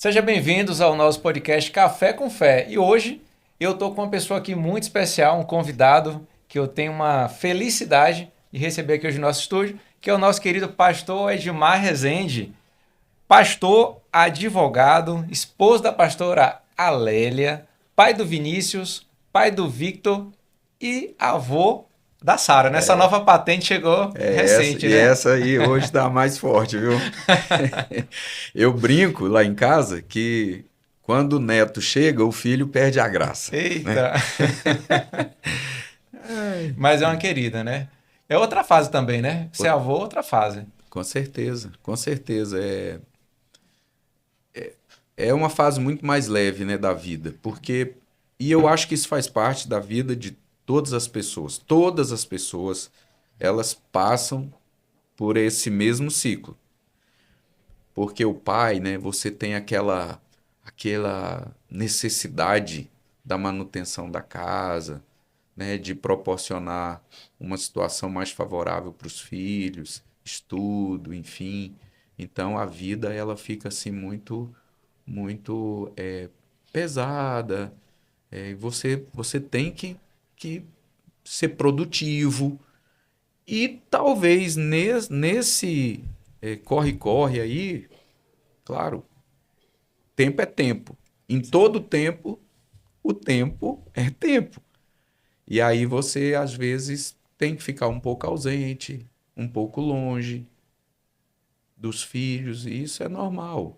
Sejam bem-vindos ao nosso podcast Café com Fé. E hoje eu estou com uma pessoa aqui muito especial, um convidado que eu tenho uma felicidade de receber aqui hoje no nosso estúdio, que é o nosso querido pastor Edmar Rezende, pastor, advogado, esposo da pastora Alélia, pai do Vinícius, pai do Victor e avô da Sara. Nessa nova patente chegou recente, E né? essa aí hoje tá mais forte, viu? Eu brinco lá em casa que quando o neto chega, o filho perde a graça, né? Eita! Ai, Mas é uma querida, né? É outra fase também, né? Ser o- avô, outra fase. com certeza, com certeza. É uma fase muito mais leve, né, da vida, porque e eu acho que isso faz parte da vida de todas as pessoas. Todas as pessoas, elas passam por esse mesmo ciclo. Porque o pai, né, você tem aquela necessidade da manutenção da casa, né, de proporcionar uma situação mais favorável para os filhos, estudo, enfim. Então a vida ela fica assim muito pesada. E você tem que ser produtivo e talvez nesse corre-corre aí, claro, tempo é tempo. Em todo tempo, o tempo é tempo. E aí você, às vezes, tem que ficar um pouco ausente, um pouco longe dos filhos, e isso é normal.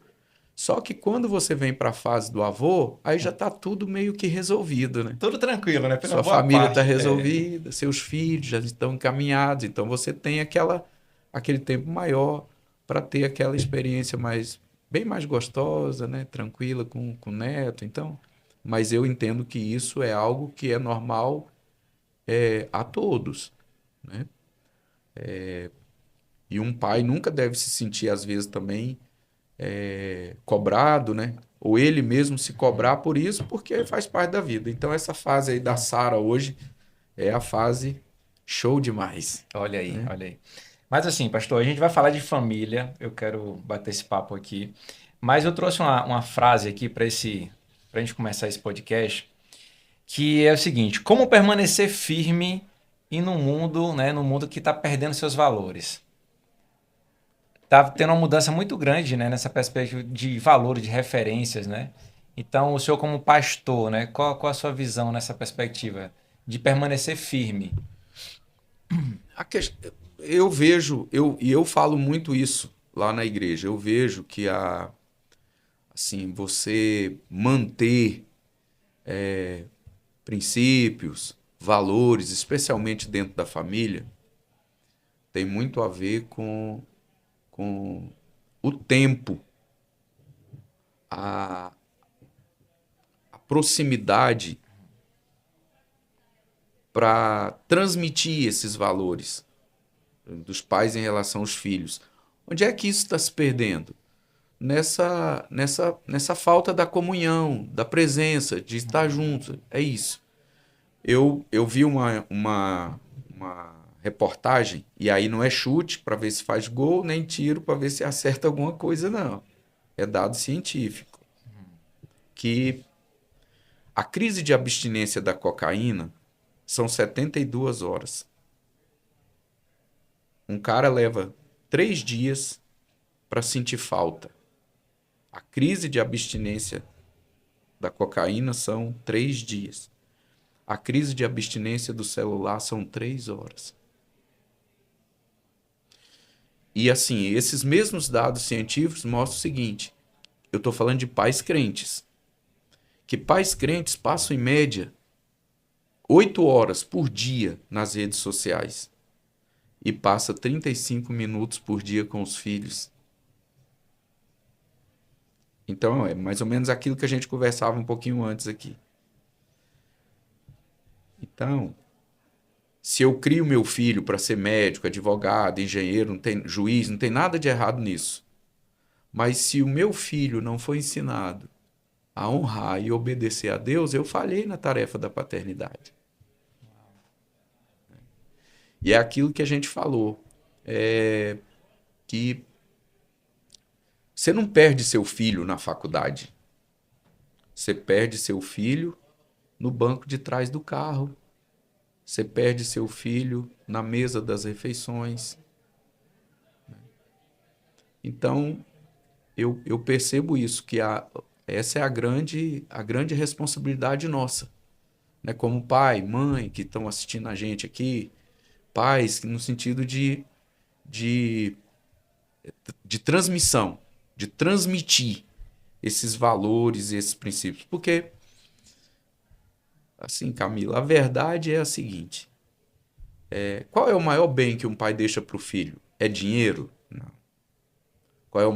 Só que quando você vem para a fase do avô, aí já está tudo meio que resolvido, né? Tudo tranquilo, né? Pela Sua boa família está parte. É. resolvida, seus filhos já estão encaminhados, então você tem aquele tempo maior para ter aquela experiência bem mais gostosa, né? Tranquila com o neto. Então, mas eu entendo que isso é algo que é normal a todos, né? E um pai nunca deve se sentir, às vezes, também cobrado, né? Ou ele mesmo se cobrar por isso, porque faz parte da vida. Então, essa fase aí da Sara hoje é a fase show demais, Olha aí, né? olha aí. Mas assim, pastor, a gente vai falar de família. Eu quero bater esse papo aqui. Mas eu trouxe uma frase aqui para a gente começar esse podcast, que é o seguinte: como permanecer firme e no mundo, né, no mundo que está perdendo seus valores. Tá tendo uma mudança muito grande, né, nessa perspectiva de valores, de referências, né? Então, o senhor como pastor, né, qual a sua visão nessa perspectiva de permanecer firme? A ques- Eu vejo, e eu falo muito isso lá na igreja. Eu vejo que assim, você manter princípios, valores, especialmente dentro da família, tem muito a ver com o tempo, a, a proximidade para transmitir esses valores dos pais em relação aos filhos. Onde é que isso está se perdendo? Nessa falta da comunhão, da presença, de estar juntos. É isso. Eu vi uma reportagem, e aí não é chute para ver se faz gol, nem tiro para ver se acerta alguma coisa, não. É dado científico. Que a crise de abstinência da cocaína são 72 horas. Um cara leva 3 dias para sentir falta. A crise de abstinência da cocaína são 3 dias. A crise de abstinência do celular são 3 horas. E assim, esses mesmos dados científicos mostram o seguinte: eu estou falando de pais crentes, que pais crentes passam em média 8 horas por dia nas redes sociais e passa 35 minutos por dia com os filhos. Então é mais ou menos aquilo que a gente conversava um pouquinho antes aqui. Então, se eu crio meu filho para ser médico, advogado, engenheiro, não tem juiz, não tem nada de errado nisso. Mas se o meu filho não foi ensinado a honrar e obedecer a Deus, eu falhei na tarefa da paternidade. E é aquilo que a gente falou, que Você não perde seu filho na faculdade. Você perde seu filho no banco de trás do carro. Você perde seu filho na mesa das refeições. Então, eu percebo isso, que essa é a grande responsabilidade nossa. Né? Como pai, mãe, que estão assistindo a gente aqui, pais, no sentido de transmissão, de transmitir esses valores e esses princípios. Porque, assim, Camila, a verdade é a seguinte: qual é o maior bem que um pai deixa para o filho? É dinheiro? Não. Qual é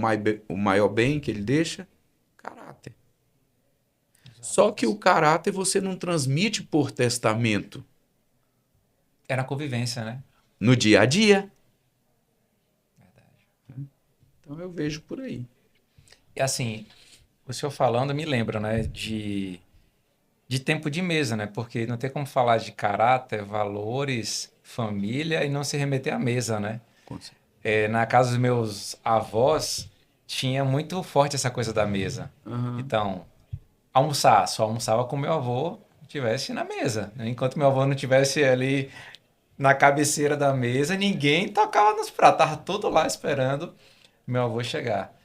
o maior bem que ele deixa? Caráter. Só que o caráter você não transmite por testamento. É na convivência, né? No dia a dia. Verdade. Então eu vejo por aí. E assim, o senhor falando me lembra, né, de tempo de mesa, né? Porque não tem como falar de caráter, valores, família e não se remeter à mesa, né? Na casa dos meus avós, tinha muito forte essa coisa da mesa. Uhum. Então, só almoçava com meu avô estivesse na mesa, né? Enquanto meu avô não estivesse ali na cabeceira da mesa, ninguém tocava nos pratos, tava tudo lá esperando meu avô chegar.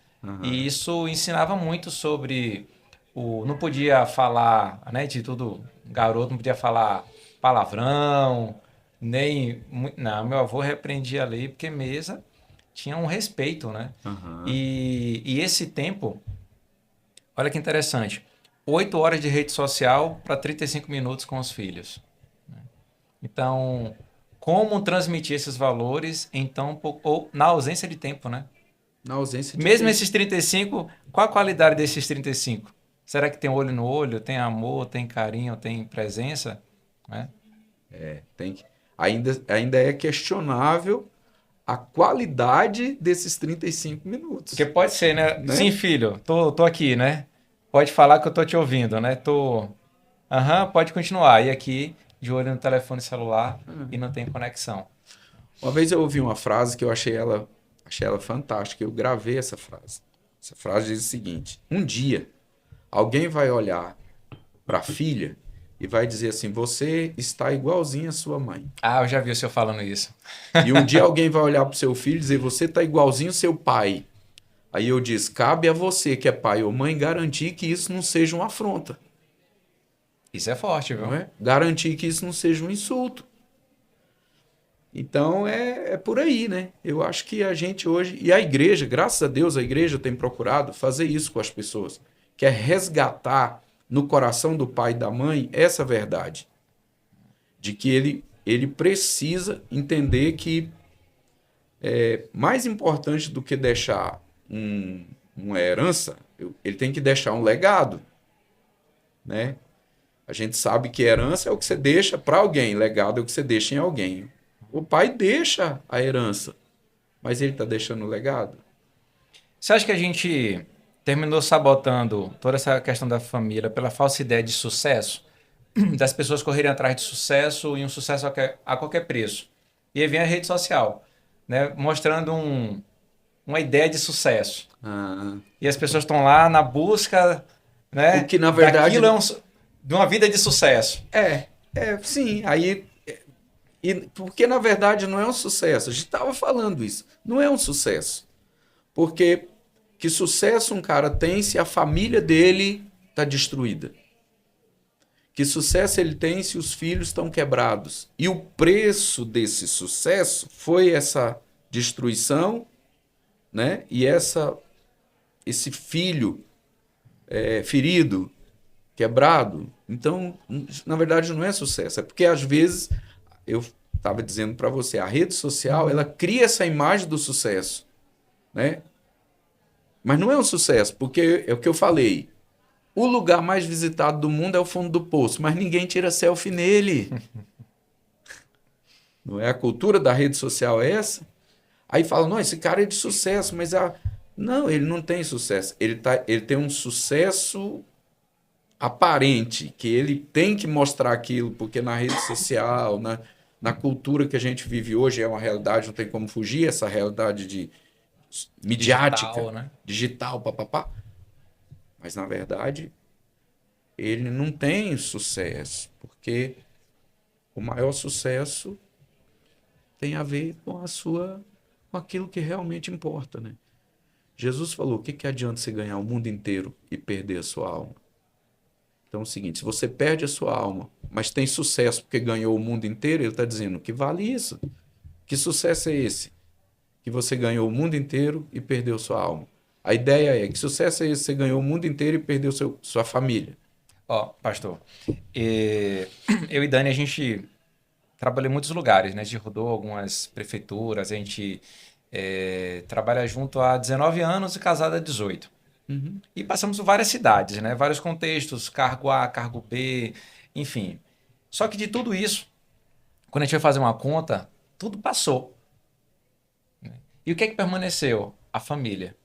E isso ensinava muito sobre não podia falar, né, de tudo, garoto não podia falar palavrão, não, meu avô repreendia ali porque mesa tinha um respeito, né? Uhum. E esse tempo, olha que interessante, 8 horas de rede social para 35 minutos com os filhos. Então, como transmitir esses valores ou na ausência de tempo, né? Na ausência de Mesmo tempo. esses 35, qual a qualidade desses 35? Será que tem olho no olho, tem amor, tem carinho, tem presença? Né? Tem que... ainda é questionável a qualidade desses 35 minutos. Porque pode ser, né? Né? Sim, filho, tô aqui, né? Pode falar que eu tô te ouvindo, né? Pode continuar. E aqui, de olho no telefone celular e não tem conexão. Uma vez eu ouvi uma frase que eu achei ela fantástica. Eu gravei essa frase. Essa frase diz o seguinte: um dia alguém vai olhar para a filha e vai dizer assim: você está igualzinho à sua mãe. Ah, eu já vi o senhor falando isso. E um dia alguém vai olhar para o seu filho e dizer: você está igualzinho ao seu pai. Aí eu disse: cabe a você, que é pai ou mãe, garantir que isso não seja uma afronta. Isso é forte, viu? Não é? Garantir que isso não seja um insulto. Então é por aí, né? Eu acho que a gente hoje, e a igreja, graças a Deus, a igreja tem procurado fazer isso com as pessoas, que é resgatar no coração do pai e da mãe essa verdade, de que ele precisa entender que mais importante do que deixar uma herança, ele tem que deixar um legado, né? A gente sabe que herança é o que você deixa para alguém, legado é o que você deixa em alguém. O pai deixa a herança, mas ele está deixando o legado. Você acha que a gente terminou sabotando toda essa questão da família pela falsa ideia de sucesso? Das pessoas correrem atrás de sucesso e um sucesso a qualquer preço. E aí vem a rede social, né? Mostrando uma ideia de sucesso. E as pessoas estão lá na busca, né? O que na verdade... de uma vida de sucesso. Sim. Porque na verdade não é um sucesso. A gente estava falando isso. Não é um sucesso. Porque que sucesso um cara tem se a família dele está destruída? Que sucesso ele tem se os filhos estão quebrados? E o preço desse sucesso foi essa destruição, né? E esse filho ferido, quebrado. Então, na verdade, não é sucesso. É porque, às vezes, eu estava dizendo para você, a rede social, ela cria essa imagem do sucesso, né? Mas não é um sucesso, porque é o que eu falei. O lugar mais visitado do mundo é o fundo do poço, mas ninguém tira selfie nele. Não é? A cultura da rede social é essa? Aí fala, não, esse cara é de sucesso, mas... Não, ele não tem sucesso. Ele tem um sucesso aparente, que ele tem que mostrar aquilo, porque na rede social, na cultura que a gente vive hoje, é uma realidade, não tem como fugir, essa realidade midiática, Digital, né? digital, papapá. Mas, na verdade, ele não tem sucesso, porque o maior sucesso tem a ver com aquilo que realmente importa, né? Jesus falou: o que que adianta você ganhar o mundo inteiro e perder a sua alma? Então é o seguinte: se você perde a sua alma, mas tem sucesso porque ganhou o mundo inteiro, ele está dizendo que vale isso. Que sucesso é esse? Que você ganhou o mundo inteiro e perdeu sua alma. A ideia é: que sucesso é esse? Você ganhou o mundo inteiro e perdeu sua família. Ó, pastor, eu e Dani, a gente trabalhou em muitos lugares, né? A gente rodou algumas prefeituras, a gente trabalha junto há 19 anos e casado há 18. Uhum. E passamos por várias cidades, né? Vários contextos, cargo A, cargo B, enfim. Só que de tudo isso, quando a gente vai fazer uma conta, tudo passou. E o que é que permaneceu? A família.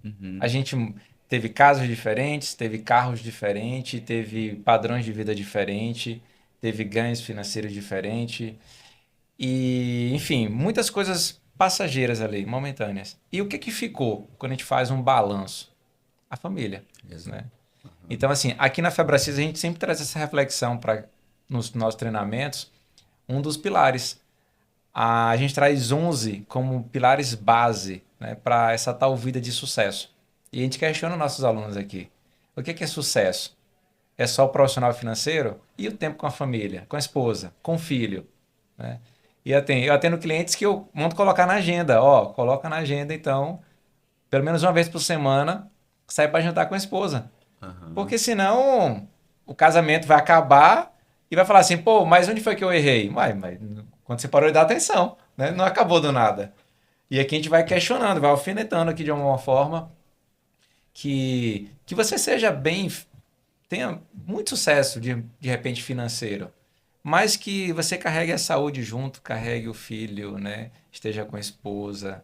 A Uhum. gente teve casas diferentes, teve carros diferentes, teve padrões de vida diferentes, teve ganhos financeiros diferentes. E, enfim, muitas coisas passageiras ali, momentâneas. E o que que ficou quando a gente faz um balanço? A família, Exato. né? Então, assim, aqui na Febracis a gente sempre traz essa reflexão para nos nossos treinamentos, um dos pilares. A gente traz 11 como pilares base, né, para essa tal vida de sucesso. E a gente questiona nossos alunos aqui. O que é sucesso? É só o profissional financeiro e o tempo com a família, com a esposa, com o filho, né? E eu atendo clientes que eu mando colocar na agenda. Ó, coloca na agenda, então, pelo menos uma vez por semana, sai para jantar com a esposa. Aham. Porque senão o casamento vai acabar e vai falar assim, pô, mas onde foi que eu errei? Uai, mas quando você parou de dar atenção, né? Não acabou do nada. E aqui a gente vai questionando, vai alfinetando aqui de alguma forma que você seja bem, tenha muito sucesso de repente financeiro, mas que você carregue a saúde junto, carregue o filho, né? Esteja com a esposa,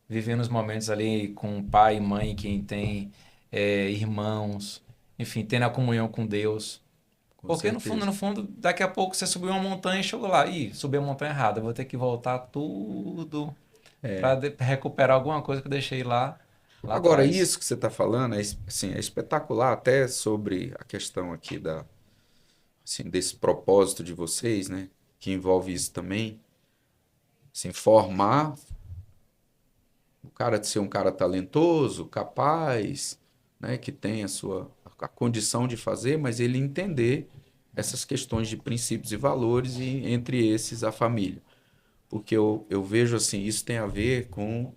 vivendo os momentos ali com o pai e mãe, quem tem irmãos, enfim, tendo a comunhão com Deus. Com Porque certeza. no fundo, daqui a pouco você subiu uma montanha e chegou lá. Ih, subi a montanha errada, eu vou ter que voltar tudo para recuperar alguma coisa que eu deixei lá Agora, atrás. isso que você está falando assim, é espetacular, até sobre a questão aqui assim, desse propósito de vocês, né? Que envolve isso também. Assim, formar o cara de ser um cara talentoso, capaz, né? Que tem a condição de fazer, mas ele entender essas questões de princípios e valores e entre esses a família. Porque eu vejo assim, isso tem a ver com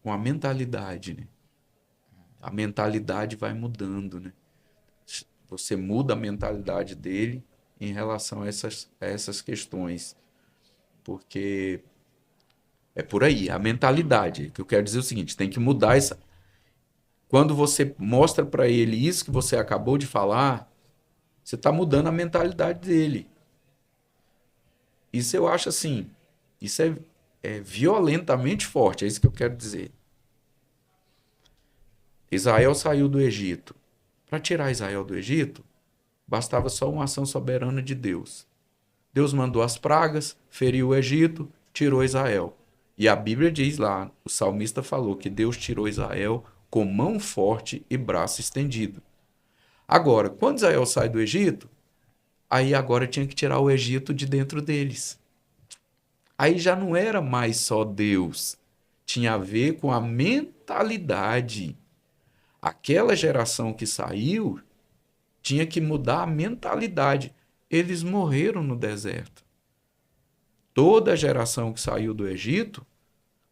a mentalidade, né? A mentalidade vai mudando, né? Você muda a mentalidade dele em relação a essas questões, porque é por aí, a mentalidade. O que eu quero dizer é o seguinte, tem que mudar essa. Quando você mostra para ele isso que você acabou de falar, você está mudando a mentalidade dele. Isso eu acho assim, isso é violentamente forte, é isso que eu quero dizer. Israel saiu do Egito. Para tirar Israel do Egito, bastava só uma ação soberana de Deus. Deus mandou as pragas, feriu o Egito, tirou Israel. E a Bíblia diz lá, o salmista falou que Deus tirou Israel com mão forte e braço estendido. Agora, quando Israel sai do Egito, aí agora tinha que tirar o Egito de dentro deles. Aí já não era mais só Deus, tinha a ver com a mentalidade. Aquela geração que saiu tinha que mudar a mentalidade. Eles morreram no deserto. Toda a geração que saiu do Egito,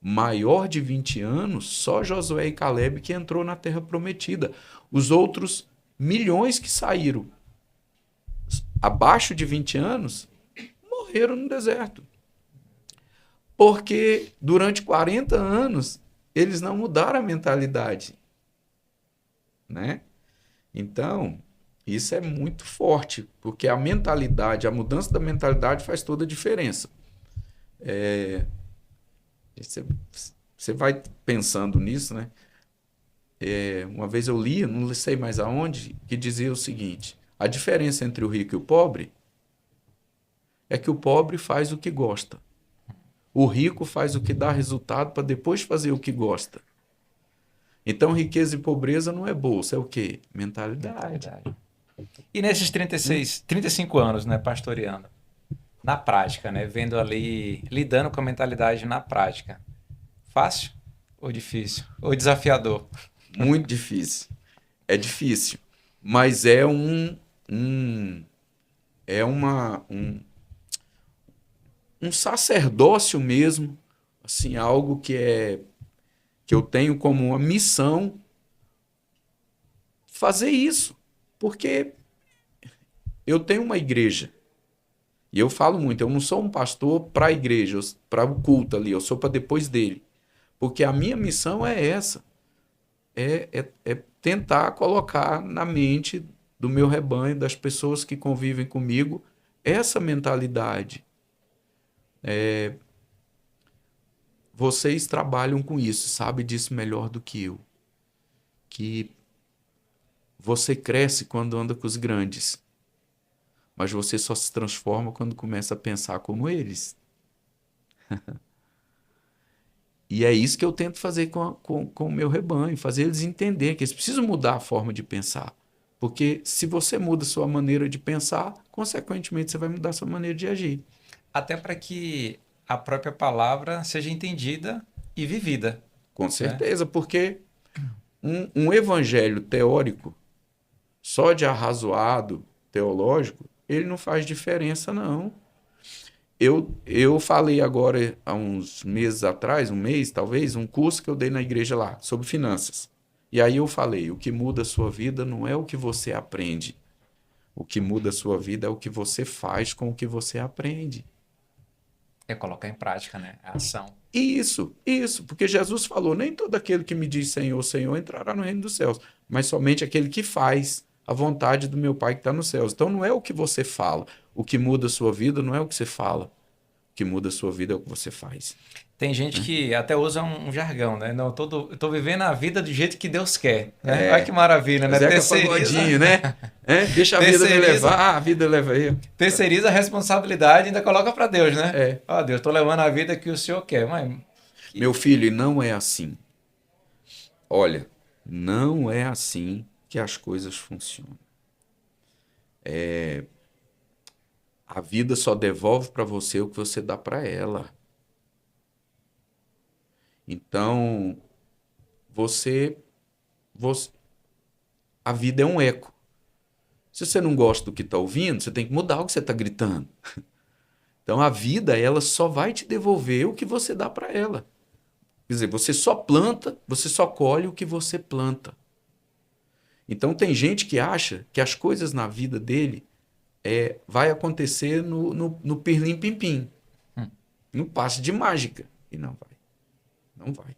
maior de 20 anos, só Josué e Caleb que entrou na terra prometida. Os outros milhões que saíram abaixo de 20 anos morreram no deserto. Porque durante 40 anos eles não mudaram a mentalidade, né? Então, isso é muito forte, porque a mentalidade, a mudança da mentalidade faz toda a diferença. Você vai pensando nisso, né? Uma vez eu li, não sei mais aonde, que dizia o seguinte: a diferença entre o rico e o pobre é que o pobre faz o que gosta, O rico faz o que dá resultado para depois fazer o que gosta. Então, riqueza e pobreza não é bolsa, é o quê? Mentalidade. Mentalidade. E nesses 35 anos, né, pastoreando, na prática, né, vendo ali, lidando com a mentalidade na prática, fácil ou difícil? Ou desafiador? Muito difícil. É difícil. Mas é um, é um sacerdócio mesmo, assim, algo que eu tenho como uma missão fazer isso. Porque eu tenho uma igreja. E eu falo muito, eu não sou um pastor para a igreja, para o culto ali, eu sou para depois dele. Porque a minha missão é essa, é tentar colocar na mente do meu rebanho, das pessoas que convivem comigo, essa mentalidade. Vocês trabalham com isso, sabe disso melhor do que eu. Que você cresce quando anda com os grandes, mas você só se transforma quando começa a pensar como eles. E é isso que eu tento fazer com o meu rebanho, fazer eles entenderem que eles precisam mudar a forma de pensar. Porque se você muda a sua maneira de pensar, consequentemente você vai mudar a sua maneira de agir. Até para que a própria palavra seja entendida e vivida, Com né? certeza, porque um evangelho teórico, só de arrazoado teológico, ele não faz diferença, não. Eu falei agora, há uns meses atrás, um mês talvez, um curso que eu dei na igreja lá, sobre finanças. E aí eu falei, o que muda a sua vida não é o que você aprende. O que muda a sua vida é o que você faz com o que você aprende. É colocar em prática, né? A ação. Isso, porque Jesus falou, nem todo aquele que me diz Senhor, Senhor entrará no reino dos céus, mas somente aquele que faz a vontade do meu Pai que está nos céus. Então não é o que você fala, o que muda a sua vida não é o que você fala, o que muda a sua vida é o que você faz. Tem gente Né? que até usa um jargão, né? Não, eu tô vivendo a vida do jeito que Deus quer, né? Olha que É, maravilha, né? Zeca Pagodinho, né? Deixa a vida me Terceiriza, levar, a vida leva eu. terceiriza a responsabilidade e ainda coloca para Deus, né? É, Ó, Deus, tô levando a vida que o Senhor quer, mas meu filho, e não é assim. Olha, não é assim que as coisas funcionam. A vida só devolve para você o que você dá para ela. Então, você, você, a vida é um eco. Se você não gosta do que está ouvindo, você tem que mudar o que você está gritando. Então, a vida, ela só vai te devolver o que você dá para ela. Quer dizer, você só planta, você só colhe o que você planta. Então, tem gente que acha que as coisas na vida dele vai acontecer no pirlim-pim-pim, hum, no passe de mágica. E não vai. Não vai.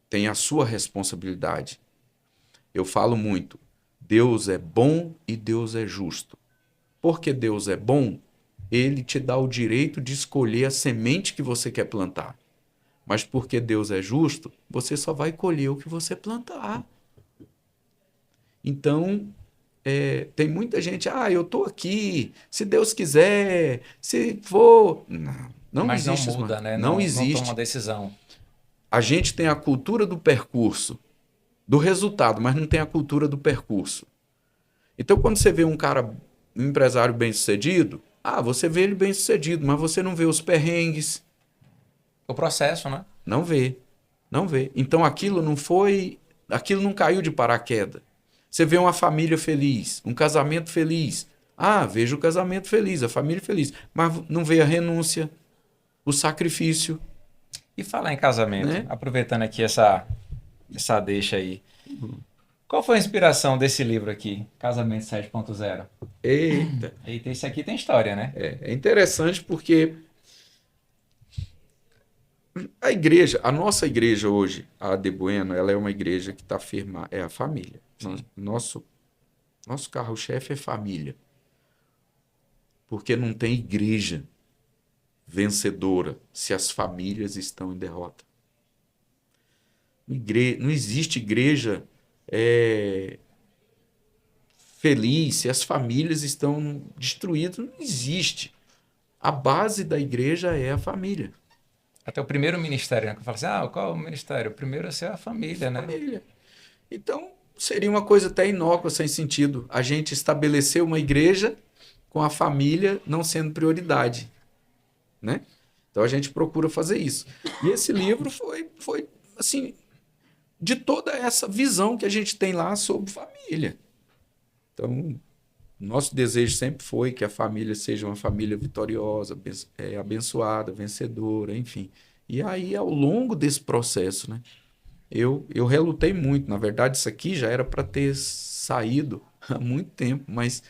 Tem a sua responsabilidade. Eu falo muito, Deus é bom e Deus é justo. Porque Deus é bom, ele te dá o direito de escolher a semente que você quer plantar. Mas porque Deus é justo, você só vai colher o que você plantar. Então, tem muita gente, eu estou aqui, se Deus quiser, se for. Não, não mas não existe, mano. muda, né? Não Não toma existe. decisão. A gente tem a cultura do percurso, do resultado, mas não tem a cultura do percurso. Então, quando você vê um cara, um empresário bem-sucedido, você vê ele bem-sucedido, mas você não vê os perrengues, O processo, né? não vê, não vê. Então, aquilo não caiu de paraquedas. Você vê uma família feliz, um casamento feliz. Veja o casamento feliz, a família feliz, mas não vê a renúncia, o sacrifício, E falar em casamento, né? aproveitando aqui essa deixa aí. Qual foi a inspiração desse livro aqui, Casamento 7.0? Eita, Eita, esse aqui tem história, né? é interessante porque a nossa igreja hoje, a de Bueno, ela é uma igreja que está firme, é a família. Sim. Nosso carro-chefe é família. Porque não tem igreja vencedora se as famílias estão em derrota. Não existe igreja feliz se as famílias estão destruídas. Não existe. a base da igreja é a família. Até o primeiro ministério, né? Que eu falo assim, qual é o ministério? O primeiro é ser a família, né? Família. Então, seria uma coisa até inócua, sem sentido, a gente estabelecer uma igreja com a família não sendo prioridade, né? Então, a gente procura fazer isso. E esse livro foi assim, de toda essa visão que a gente tem lá sobre família. Então, nosso desejo sempre foi que a família seja uma família vitoriosa, abençoada, vencedora, enfim. E aí, ao longo desse processo, né, eu relutei muito. Na verdade, isso aqui já era para ter saído há muito tempo, mas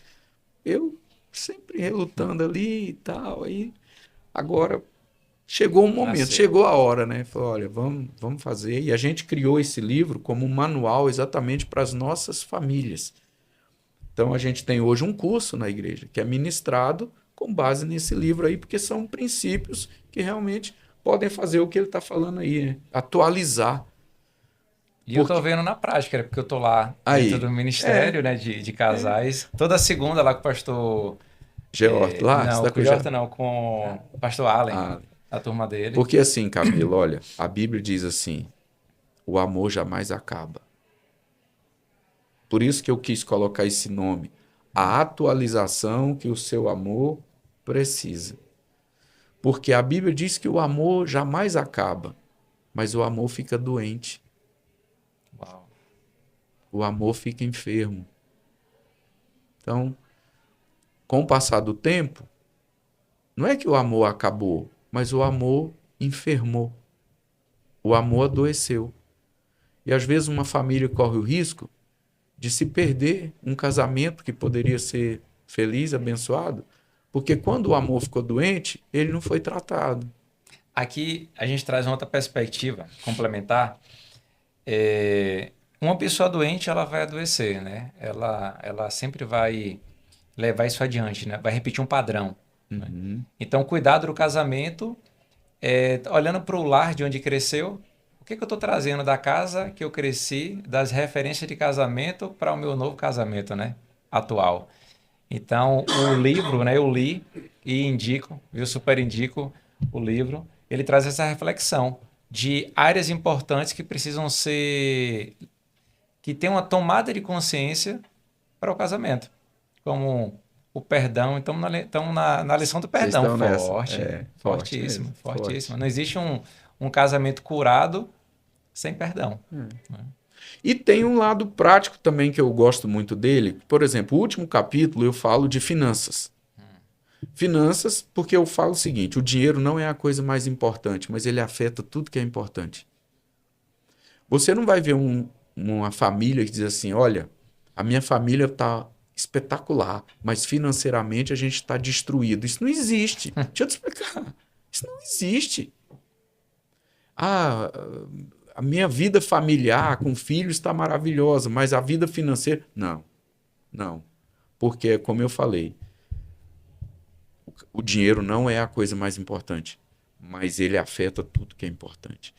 eu sempre relutando ali e tal. Aí, agora chegou um momento, Nasceu. chegou a hora, né? Falei, olha, vamos fazer. E a gente criou esse livro como um manual exatamente para as nossas famílias. Então, a gente tem hoje um curso na igreja que é ministrado com base nesse livro aí, porque são princípios que realmente podem fazer o que ele está falando aí, né? Atualizar. E eu tô Porque vendo na prática, né? Porque eu tô lá dentro aí, do ministério, né? De casais. Toda segunda lá com o pastor... George, lá, você não, está com com o o Jota não, com o pastor Allen, Ah, a turma dele. porque assim, Camilo, olha, a Bíblia diz assim, o amor jamais acaba. Por isso que eu quis colocar esse nome, a atualização que o seu amor precisa. Porque a Bíblia diz que o amor jamais acaba, mas o amor fica doente, Uau. o amor fica enfermo. Então, com o passar do tempo, não é que o amor acabou, mas o amor enfermou, o amor adoeceu. E às vezes uma família corre o risco de se perder um casamento que poderia ser feliz, abençoado, porque quando o amor ficou doente, ele não foi tratado. Aqui a gente traz uma outra perspectiva complementar. Uma pessoa doente, ela vai adoecer, né? Ela sempre vai levar isso adiante, né? Vai repetir um padrão. Né? Uhum. Então, cuidado do casamento, olhando para o lar de onde cresceu, o que eu estou trazendo da casa que eu cresci, das referências de casamento para o meu novo casamento, né? Atual. Então, o livro, né? Eu li e indico, eu super indico o livro. Ele traz essa reflexão de áreas importantes que precisam ser, que tem uma tomada de consciência para o casamento, como o perdão. Então, na lição do Vocês perdão, estão nessa. forte, É, forte fortíssima, mesmo, fortíssima. forte. Não existe um casamento curado sem perdão. Né? E tem um lado prático também que eu gosto muito dele. Por exemplo, o último capítulo eu falo de finanças. Finanças, porque eu falo o seguinte: o dinheiro não é a coisa mais importante, mas ele afeta tudo que é importante. Você não vai ver uma família que diz assim: olha, a minha família está espetacular, mas financeiramente a gente está destruído. Isso não existe. Deixa eu te explicar. Isso não existe. Ah, a minha vida familiar com filhos está maravilhosa, mas a vida financeira. Não, não. Porque, como eu falei, o dinheiro não é a coisa mais importante, mas ele afeta tudo que é importante.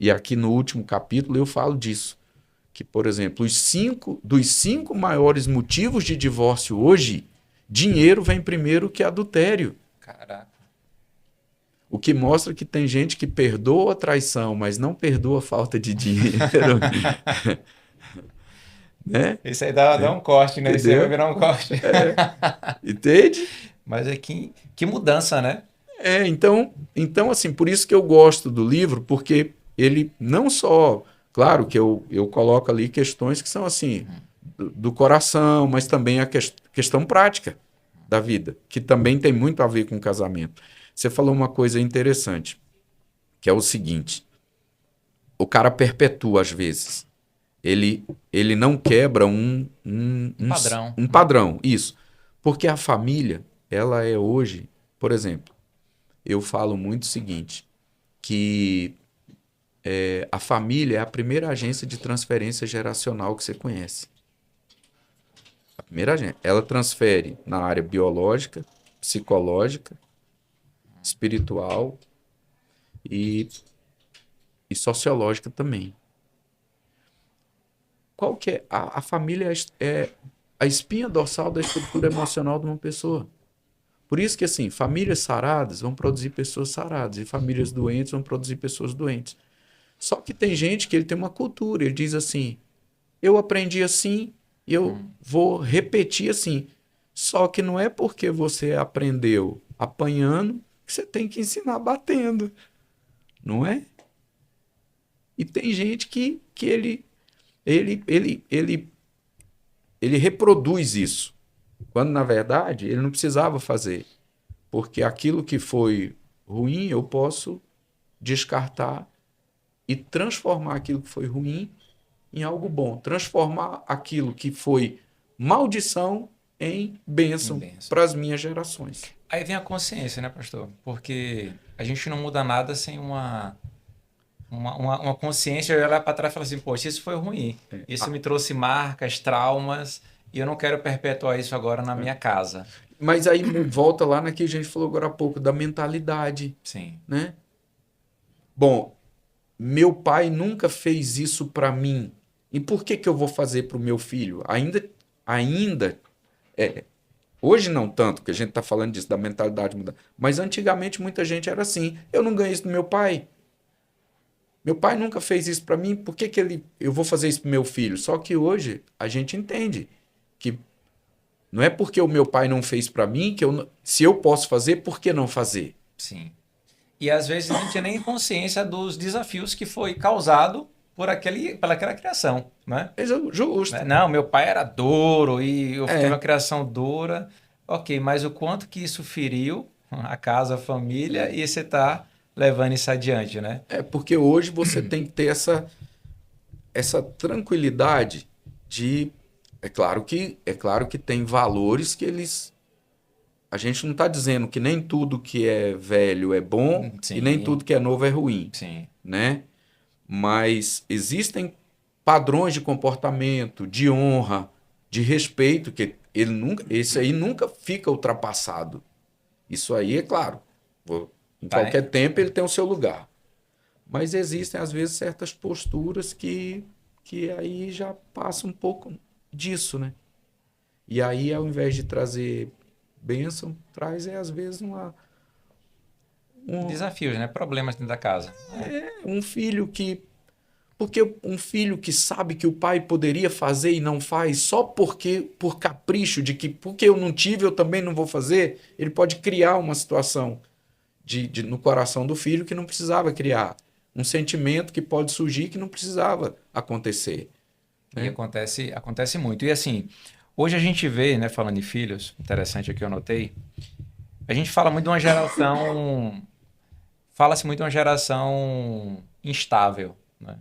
E aqui no último capítulo eu falo disso. Que, por exemplo, dos cinco maiores motivos de divórcio hoje, dinheiro vem primeiro que adultério. Caraca. O que mostra que tem gente que perdoa a traição, mas não perdoa a falta de dinheiro. Né? Isso aí dá um corte, né? Isso aí vai Entendeu? virar um corte. Entende? Mas é que mudança, né? Então, assim, por isso que eu gosto do livro, porque ele não só, claro que eu coloco ali questões que são assim, do coração, mas também a questão prática da vida, que também tem muito a ver com o casamento. Você falou uma coisa interessante, que é o seguinte: o cara perpetua às vezes. Ele não quebra Padrão. um padrão, isso. Porque a família, ela é hoje, por exemplo, eu falo muito o seguinte, que a família é a primeira agência de transferência geracional que você conhece. A primeira agência. Ela transfere na área biológica, psicológica, espiritual e sociológica também. Qual que é? A família é a espinha dorsal da estrutura emocional de uma pessoa. Por isso que, assim, famílias saradas vão produzir pessoas saradas e famílias doentes vão produzir pessoas doentes. Só que tem gente que ele tem uma cultura, ele diz assim, eu aprendi assim e eu vou repetir assim. Só que não é porque você aprendeu apanhando que você tem que ensinar batendo, não é? E tem gente que ele reproduz isso, quando na verdade ele não precisava fazer, porque aquilo que foi ruim eu posso descartar e transformar aquilo que foi ruim em algo bom, transformar aquilo que foi maldição em bênção para as minhas gerações. Aí vem a consciência, né, pastor? Porque a gente não muda nada sem uma consciência de olhar para trás e falar assim, poxa, isso foi ruim. Isso me trouxe marcas, traumas, e eu não quero perpetuar isso agora na minha casa. Mas aí volta lá naquilo que a gente falou agora há pouco, da mentalidade. Sim. Né? Bom, meu pai nunca fez isso para mim. E por que eu vou fazer para o meu filho? Hoje não tanto, que a gente está falando disso, da mentalidade mudar. Mas antigamente muita gente era assim. Eu não ganhei isso do meu pai. Meu pai nunca fez isso para mim, por que eu vou fazer isso para meu filho? Só que hoje a gente entende que não é porque o meu pai não fez para mim, se eu posso fazer, por que não fazer? Sim. E às vezes não tinha nem consciência dos desafios que foi causado pelaquela criação, né? É justo. Não, meu pai era duro e eu tive uma criação dura. Ok, mas o quanto que isso feriu a casa, a família, e você está levando isso adiante, né? Porque hoje você tem que ter essa tranquilidade de... É claro que tem valores que eles... A gente não está dizendo que nem tudo que é velho é bom e nem tudo que é novo é ruim. Sim. Né? Mas existem padrões de comportamento, de honra, de respeito, que esse aí nunca fica ultrapassado. Isso aí, é claro, em qualquer tempo ele tem o seu lugar. Mas existem, às vezes, certas posturas que aí já passa um pouco disso, né? E aí, ao invés de trazer bênção, traz, às vezes, desafios, né? Problemas dentro da casa. Um filho que... Porque um filho que sabe que o pai poderia fazer e não faz só por capricho de que porque eu não tive, eu também não vou fazer, ele pode criar uma situação no coração do filho que não precisava criar. Um sentimento que pode surgir que não precisava acontecer. Né? E acontece muito. E assim, hoje a gente vê, né, falando em filhos, interessante aqui eu notei, a gente fala muito de uma geração... Fala-se muito de uma geração instável, né?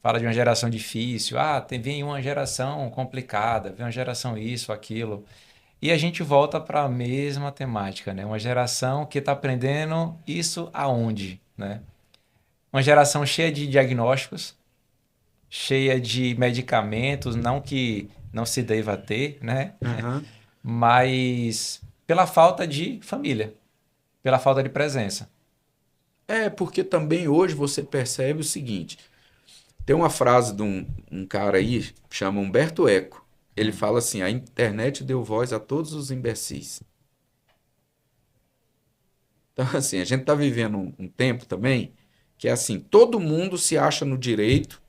Fala de uma geração difícil. Vem uma geração complicada, vem uma geração isso, aquilo. E a gente volta para a mesma temática, né? Uma geração que está aprendendo isso aonde, né? Uma geração cheia de diagnósticos, cheia de medicamentos, não que não se deva ter, né? Uhum. Mas pela falta de família, pela falta de presença. Porque também hoje você percebe o seguinte, tem uma frase de um cara aí, chama Humberto Eco, ele fala assim, a internet deu voz a todos os imbecis. Então assim, a gente está vivendo um tempo também que é assim, todo mundo se acha no direito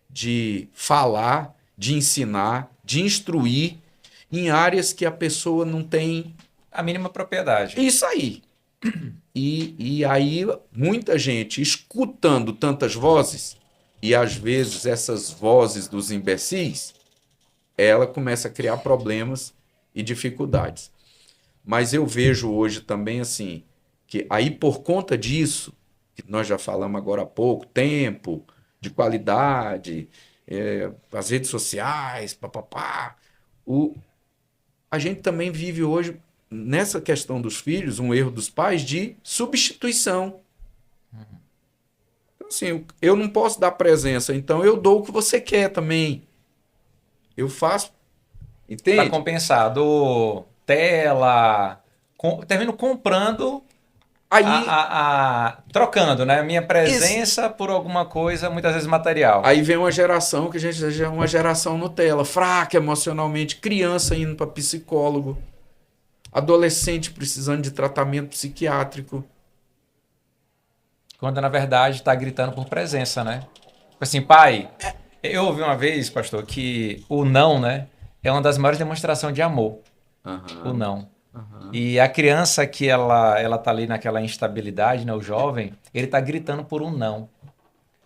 de falar, de ensinar, de instruir em áreas que a pessoa não tem... A mínima propriedade. Isso aí. E aí muita gente escutando tantas vozes, e às vezes essas vozes dos imbecis, ela começa a criar problemas e dificuldades. Mas eu vejo hoje também assim, que aí por conta disso, que nós já falamos agora há pouco, tempo, de qualidade, as redes sociais, a gente também vive hoje, nessa questão dos filhos, um erro dos pais de substituição. Então, assim, eu não posso dar presença, então eu dou o que você quer também. Eu faço, entende? Para compensar, dou tela, termino comprando, aí, trocando, né? Minha presença por alguma coisa, muitas vezes material. Aí vem uma geração que a gente já é uma geração Nutella, fraca emocionalmente, criança indo para psicólogo. adolescente precisando de tratamento psiquiátrico. Quando na verdade está gritando por presença, né? Tipo assim, pai, eu ouvi uma vez, pastor, que o não, né, é uma das maiores demonstrações de amor. O Aham, não. aham. E a criança que ela tá ali naquela instabilidade, né, o jovem, ele tá gritando por um não.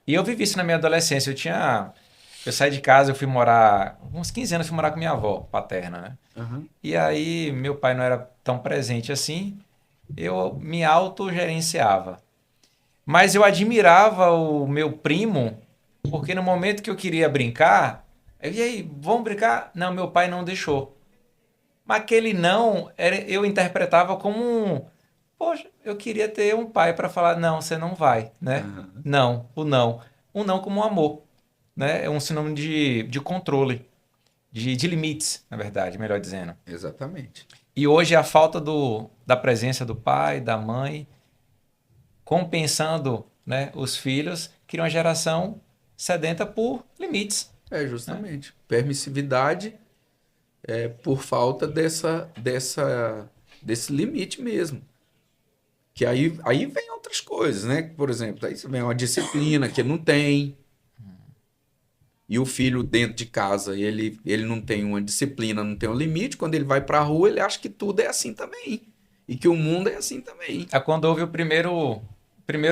E eu vivi isso na minha adolescência. Eu saí de casa, eu fui morar, uns 15 anos eu fui morar com minha avó paterna, né? Aham. E aí meu pai não era tão presente assim, eu me autogerenciava. Mas eu admirava o meu primo, porque no momento que eu queria brincar, e aí, vamos brincar? Não, meu pai não deixou. Mas aquele não, eu interpretava como um, poxa, eu queria ter um pai para falar, não, você não vai, né? Aham. Não, o não. Um não como um amor, né? É um sinônimo de controle, de limites, na verdade, melhor dizendo. Exatamente. E hoje a falta da presença do pai, da mãe, compensando, né, os filhos, cria uma geração sedenta por limites, É, né? justamente. Permissividade é por falta desse limite mesmo. Que aí vem outras coisas, né? Por exemplo, aí você vem uma disciplina que não tem, e o filho dentro de casa, ele não tem uma disciplina, não tem um limite. Quando ele vai para a rua, ele acha que tudo é assim também. E que o mundo é assim também. Aí quando houve o primeiro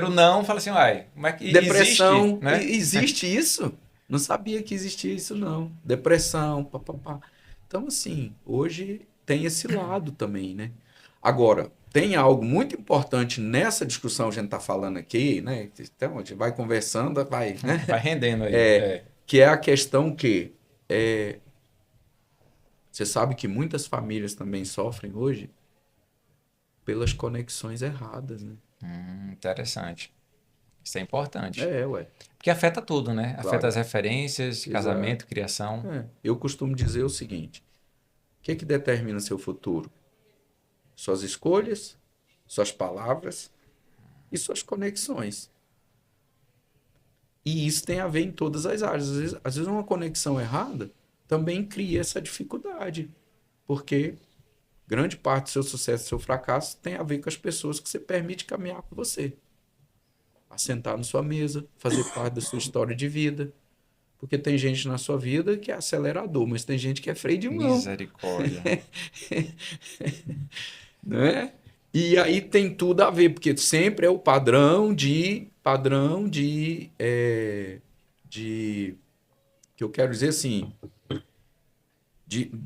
não, fala assim, uai, como é que existe, Depressão, né? existe isso? Não sabia que existia isso, não. Depressão, papapá. Então, assim, hoje tem esse lado também, né? Agora, tem algo muito importante nessa discussão que a gente está falando aqui, né? Então, a gente vai conversando, vai, né? Vai rendendo aí. É. Que é a questão que você sabe que muitas famílias também sofrem hoje pelas conexões erradas, né? Interessante. Isso é importante. É, ué, Porque afeta tudo, né? Afeta claro. as referências, Exato. casamento, criação. É. Eu costumo dizer o seguinte: o que determina seu futuro? Suas escolhas, suas palavras e suas conexões. E isso tem a ver em todas as áreas. Às vezes uma conexão errada também cria essa dificuldade, porque grande parte do seu sucesso e seu fracasso tem a ver com as pessoas que você permite caminhar com você. Assentar na sua mesa, fazer parte da sua história de vida. Porque tem gente na sua vida que é acelerador, mas tem gente que é freio de mão. Misericórdia. Né? E aí tem tudo a ver, porque sempre é o padrão de que eu quero dizer assim,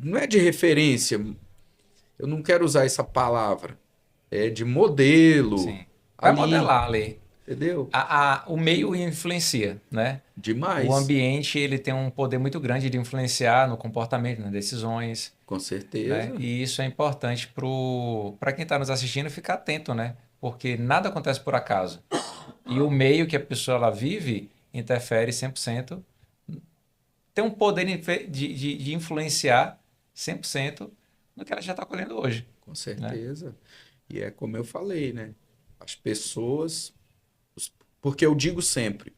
não é de referência, eu não quero usar essa palavra, é de modelo Sim. Vai ali, modelar ali. entendeu? O meio influencia, né? O Demais, ambiente ele tem um poder muito grande de influenciar no comportamento, nas decisões, com né? certeza. E isso é importante para quem está nos assistindo ficar atento, né? Porque nada acontece por acaso. E o meio que a pessoa ela vive interfere 100%, tem um poder de influenciar 100% no que ela já está colhendo hoje, Com né? certeza. E é como eu falei, né? As pessoas. Porque eu digo sempre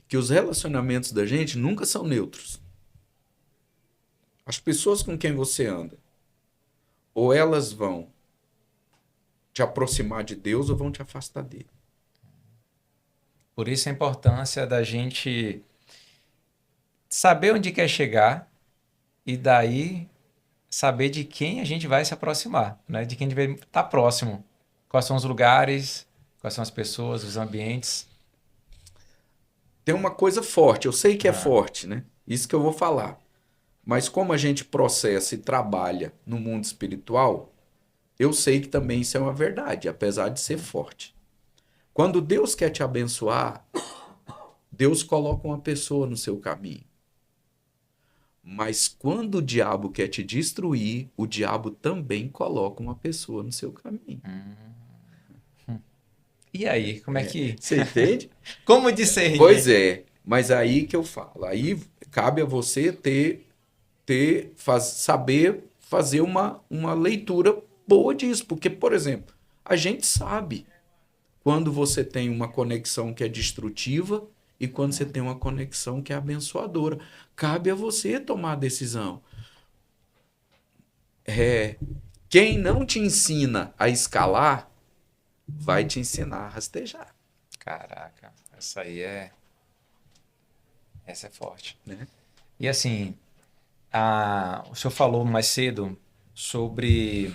que os relacionamentos da gente nunca são neutros. As pessoas com quem você anda, ou elas vão te aproximar de Deus ou vão te afastar dele. Por isso a importância da gente saber onde quer chegar e daí saber de quem a gente vai se aproximar, né? De quem a gente vai estar próximo. Quais são os lugares, quais são as pessoas, os ambientes. Tem uma coisa forte, eu sei que é Ah, forte, né? Isso que eu vou falar. Mas como a gente processa e trabalha no mundo espiritual, eu sei que também isso é uma verdade, apesar de ser forte. Quando Deus quer te abençoar, Deus coloca uma pessoa no seu caminho. Mas quando o diabo quer te destruir, o diabo também coloca uma pessoa no seu caminho. e aí, como é que... Você entende? Como Pois discernir? é, mas aí que eu falo. Aí cabe a você saber fazer uma leitura boa disso. Porque, por exemplo, a gente sabe quando você tem uma conexão que é destrutiva e quando você tem uma conexão que é abençoadora. Cabe a você tomar a decisão. Quem não te ensina a escalar, vai te ensinar a rastejar, Caraca, essa é forte. né? E assim, o senhor falou mais cedo sobre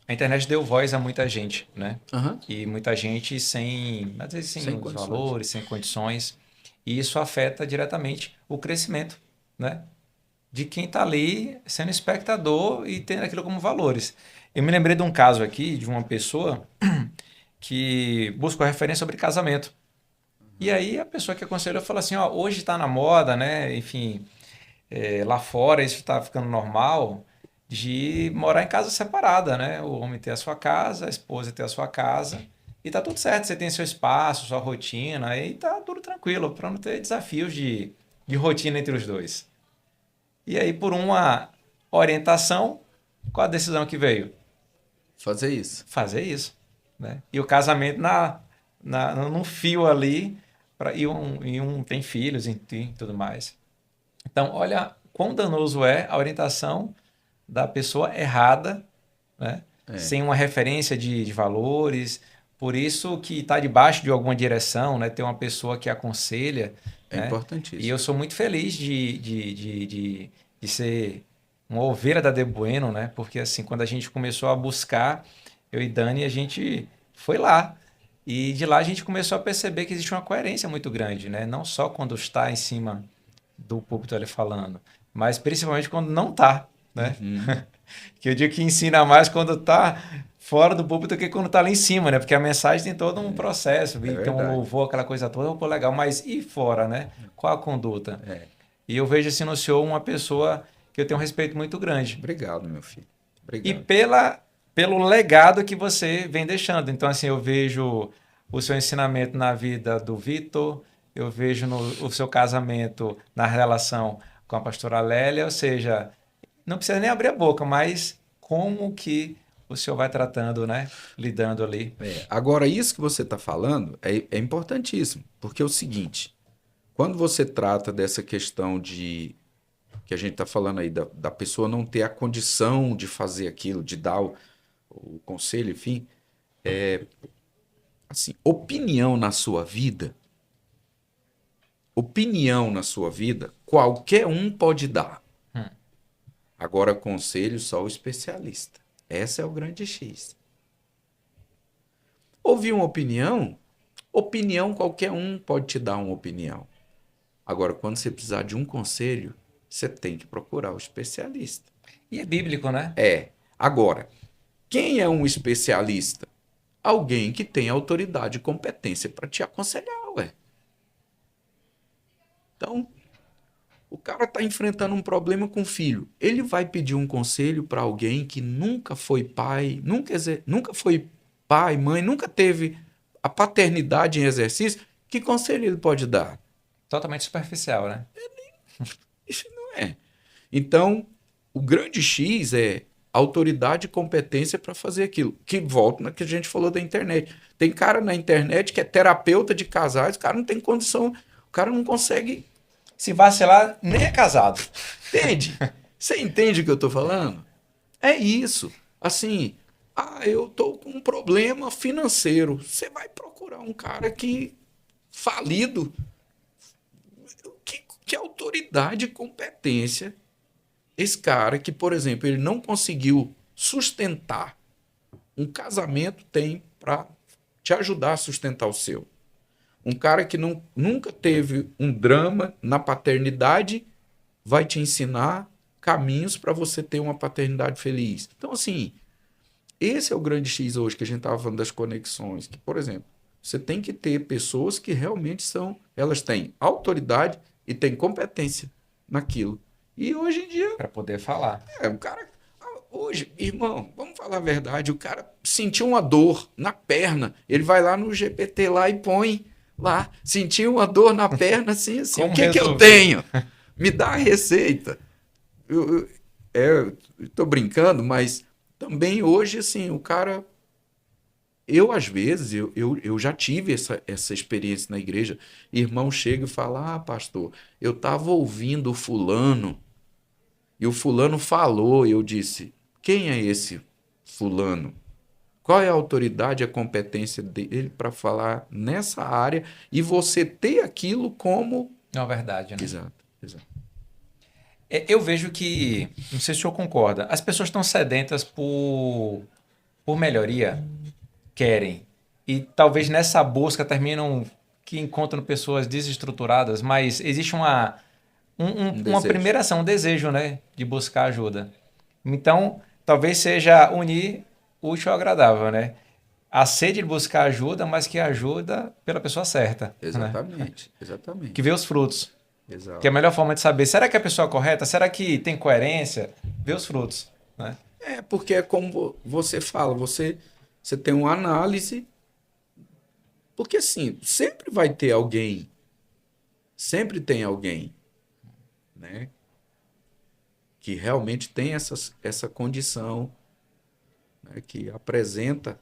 a internet deu voz a muita gente, né? Aham. E muita gente sem, às vezes sem Sem os condições. valores, sem condições, e isso afeta diretamente o crescimento, né? De quem está ali sendo espectador e tendo aquilo como valores. Eu me lembrei de um caso aqui de uma pessoa que buscou referência sobre casamento. E aí a pessoa que aconselhou falou assim, ó, hoje está na moda, né? Enfim, lá fora isso está ficando normal de morar em casa separada, né? O homem ter a sua casa, a esposa ter a sua casa e tá tudo certo. Você tem seu espaço, sua rotina, aí tá tudo tranquilo para não ter desafios de rotina entre os dois. E aí, por uma orientação, qual a decisão que veio? Fazer isso. Fazer isso, né? E o casamento num fio ali, e um tem filhos e tudo mais. Então, olha quão danoso é a orientação da pessoa errada, né? É, Sem uma referência de valores. Por isso que está debaixo de alguma direção, né? Ter uma pessoa que aconselha, é né? E eu importantíssimo. sou muito feliz de ser uma ovelha da De Bueno, né? Porque assim, quando a gente começou a buscar, eu e Dani, a gente foi lá. E de lá a gente começou a perceber que existe uma coerência muito grande, né? Não só quando está em cima do púlpito ali falando, mas principalmente quando não está, né? Uhum. Que eu digo que ensina mais quando está fora do púlpito do que quando está lá em cima, né? Porque a mensagem tem todo um processo, É e tem um verdade. louvor, aquela coisa toda, pô, legal, mas e fora, né? Qual a conduta? É. E eu vejo assim no senhor uma pessoa que eu tenho um respeito muito grande. Obrigado, meu filho. E Obrigado. pelo legado que você vem deixando. Então, assim, eu vejo o seu ensinamento na vida do Vitor, eu vejo o seu casamento na relação com a pastora Lélia, ou seja, não precisa nem abrir a boca, mas como que o senhor vai tratando, né? Lidando ali. Agora, isso que você está falando é importantíssimo, porque é o seguinte: quando você trata dessa questão de que a gente está falando aí da pessoa não ter a condição de fazer aquilo, de dar o conselho, enfim, assim, opinião na sua vida, qualquer um pode dar. Hum. Agora, conselho só o especialista. Essa é o grande X. Ouvir uma opinião qualquer um pode te dar uma opinião. Agora, quando você precisar de um conselho, você tem que procurar o especialista. E é bíblico, né? Agora, quem é um especialista? Alguém que tem autoridade e competência para te aconselhar, ué. Então, o cara está enfrentando um problema com o filho. Ele vai pedir um conselho para alguém que nunca foi pai, nunca foi pai, mãe, nunca teve a paternidade em exercício. Que conselho ele pode dar? Totalmente superficial, né? Isso não é. Então, o grande X é autoridade e competência para fazer aquilo. Que volta no que a gente falou da internet. Tem cara na internet que é terapeuta de casais, o cara não tem condição, o cara não consegue. Se vacilar, nem é casado. Entende? Você entende o que eu estou falando? É isso. Assim, eu estou com um problema financeiro. Você vai procurar um cara que falido. Que autoridade e competência esse cara que, por exemplo, ele não conseguiu sustentar um casamento tem para te ajudar a sustentar o seu. Um cara que nunca teve um drama na paternidade vai te ensinar caminhos para você ter uma paternidade feliz. Então, assim, esse é o grande X hoje que a gente estava falando das conexões. Que, por exemplo, você tem que ter pessoas que realmente elas têm autoridade e têm competência naquilo. E hoje em dia, Para poder falar. o cara. Hoje, irmão, vamos falar a verdade, o cara sentiu uma dor na perna, ele vai lá no GPT lá e põe lá, sentiu uma dor na perna, assim, assim, o Como que que eu resolver? tenho? Me dá a receita. Eu tô brincando, mas também hoje, assim, o cara. Às vezes, eu já tive essa experiência na igreja. Irmão chega e fala: pastor, eu estava ouvindo o fulano e o fulano falou. E eu disse: quem é esse fulano? Qual é a autoridade, a competência dele para falar nessa área e você ter aquilo como... É uma verdade, né? Exato, exato. Eu vejo que, não sei se o senhor concorda, as pessoas estão sedentas por melhoria, querem. E talvez nessa busca terminam que encontram pessoas desestruturadas, mas existe Um uma desejo. primeira ação, um desejo, né, de buscar ajuda. Então, talvez seja unir o útil ao agradável, né? A sede de buscar ajuda, mas que ajuda pela pessoa certa, né? Exatamente, Que exatamente. vê os frutos. Que é a Exato. melhor forma de saber, será que é a pessoa é correta? Será que tem coerência? Vê os frutos, né? É porque é como você fala, você tem uma análise, porque assim, sempre vai ter alguém, sempre tem alguém, né, que realmente tem essa condição, né, que apresenta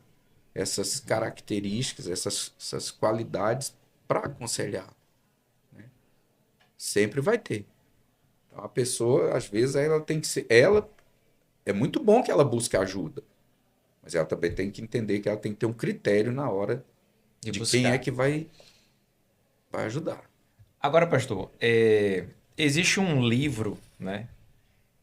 essas características, essas qualidades para aconselhar. Sempre vai ter. Então, a pessoa, às vezes, ela tem que ser. Ela é muito bom que ela busque ajuda, mas ela também tem que entender que ela tem que ter um critério na hora De de quem é buscar. que vai ajudar. Agora, pastor, existe um livro, né,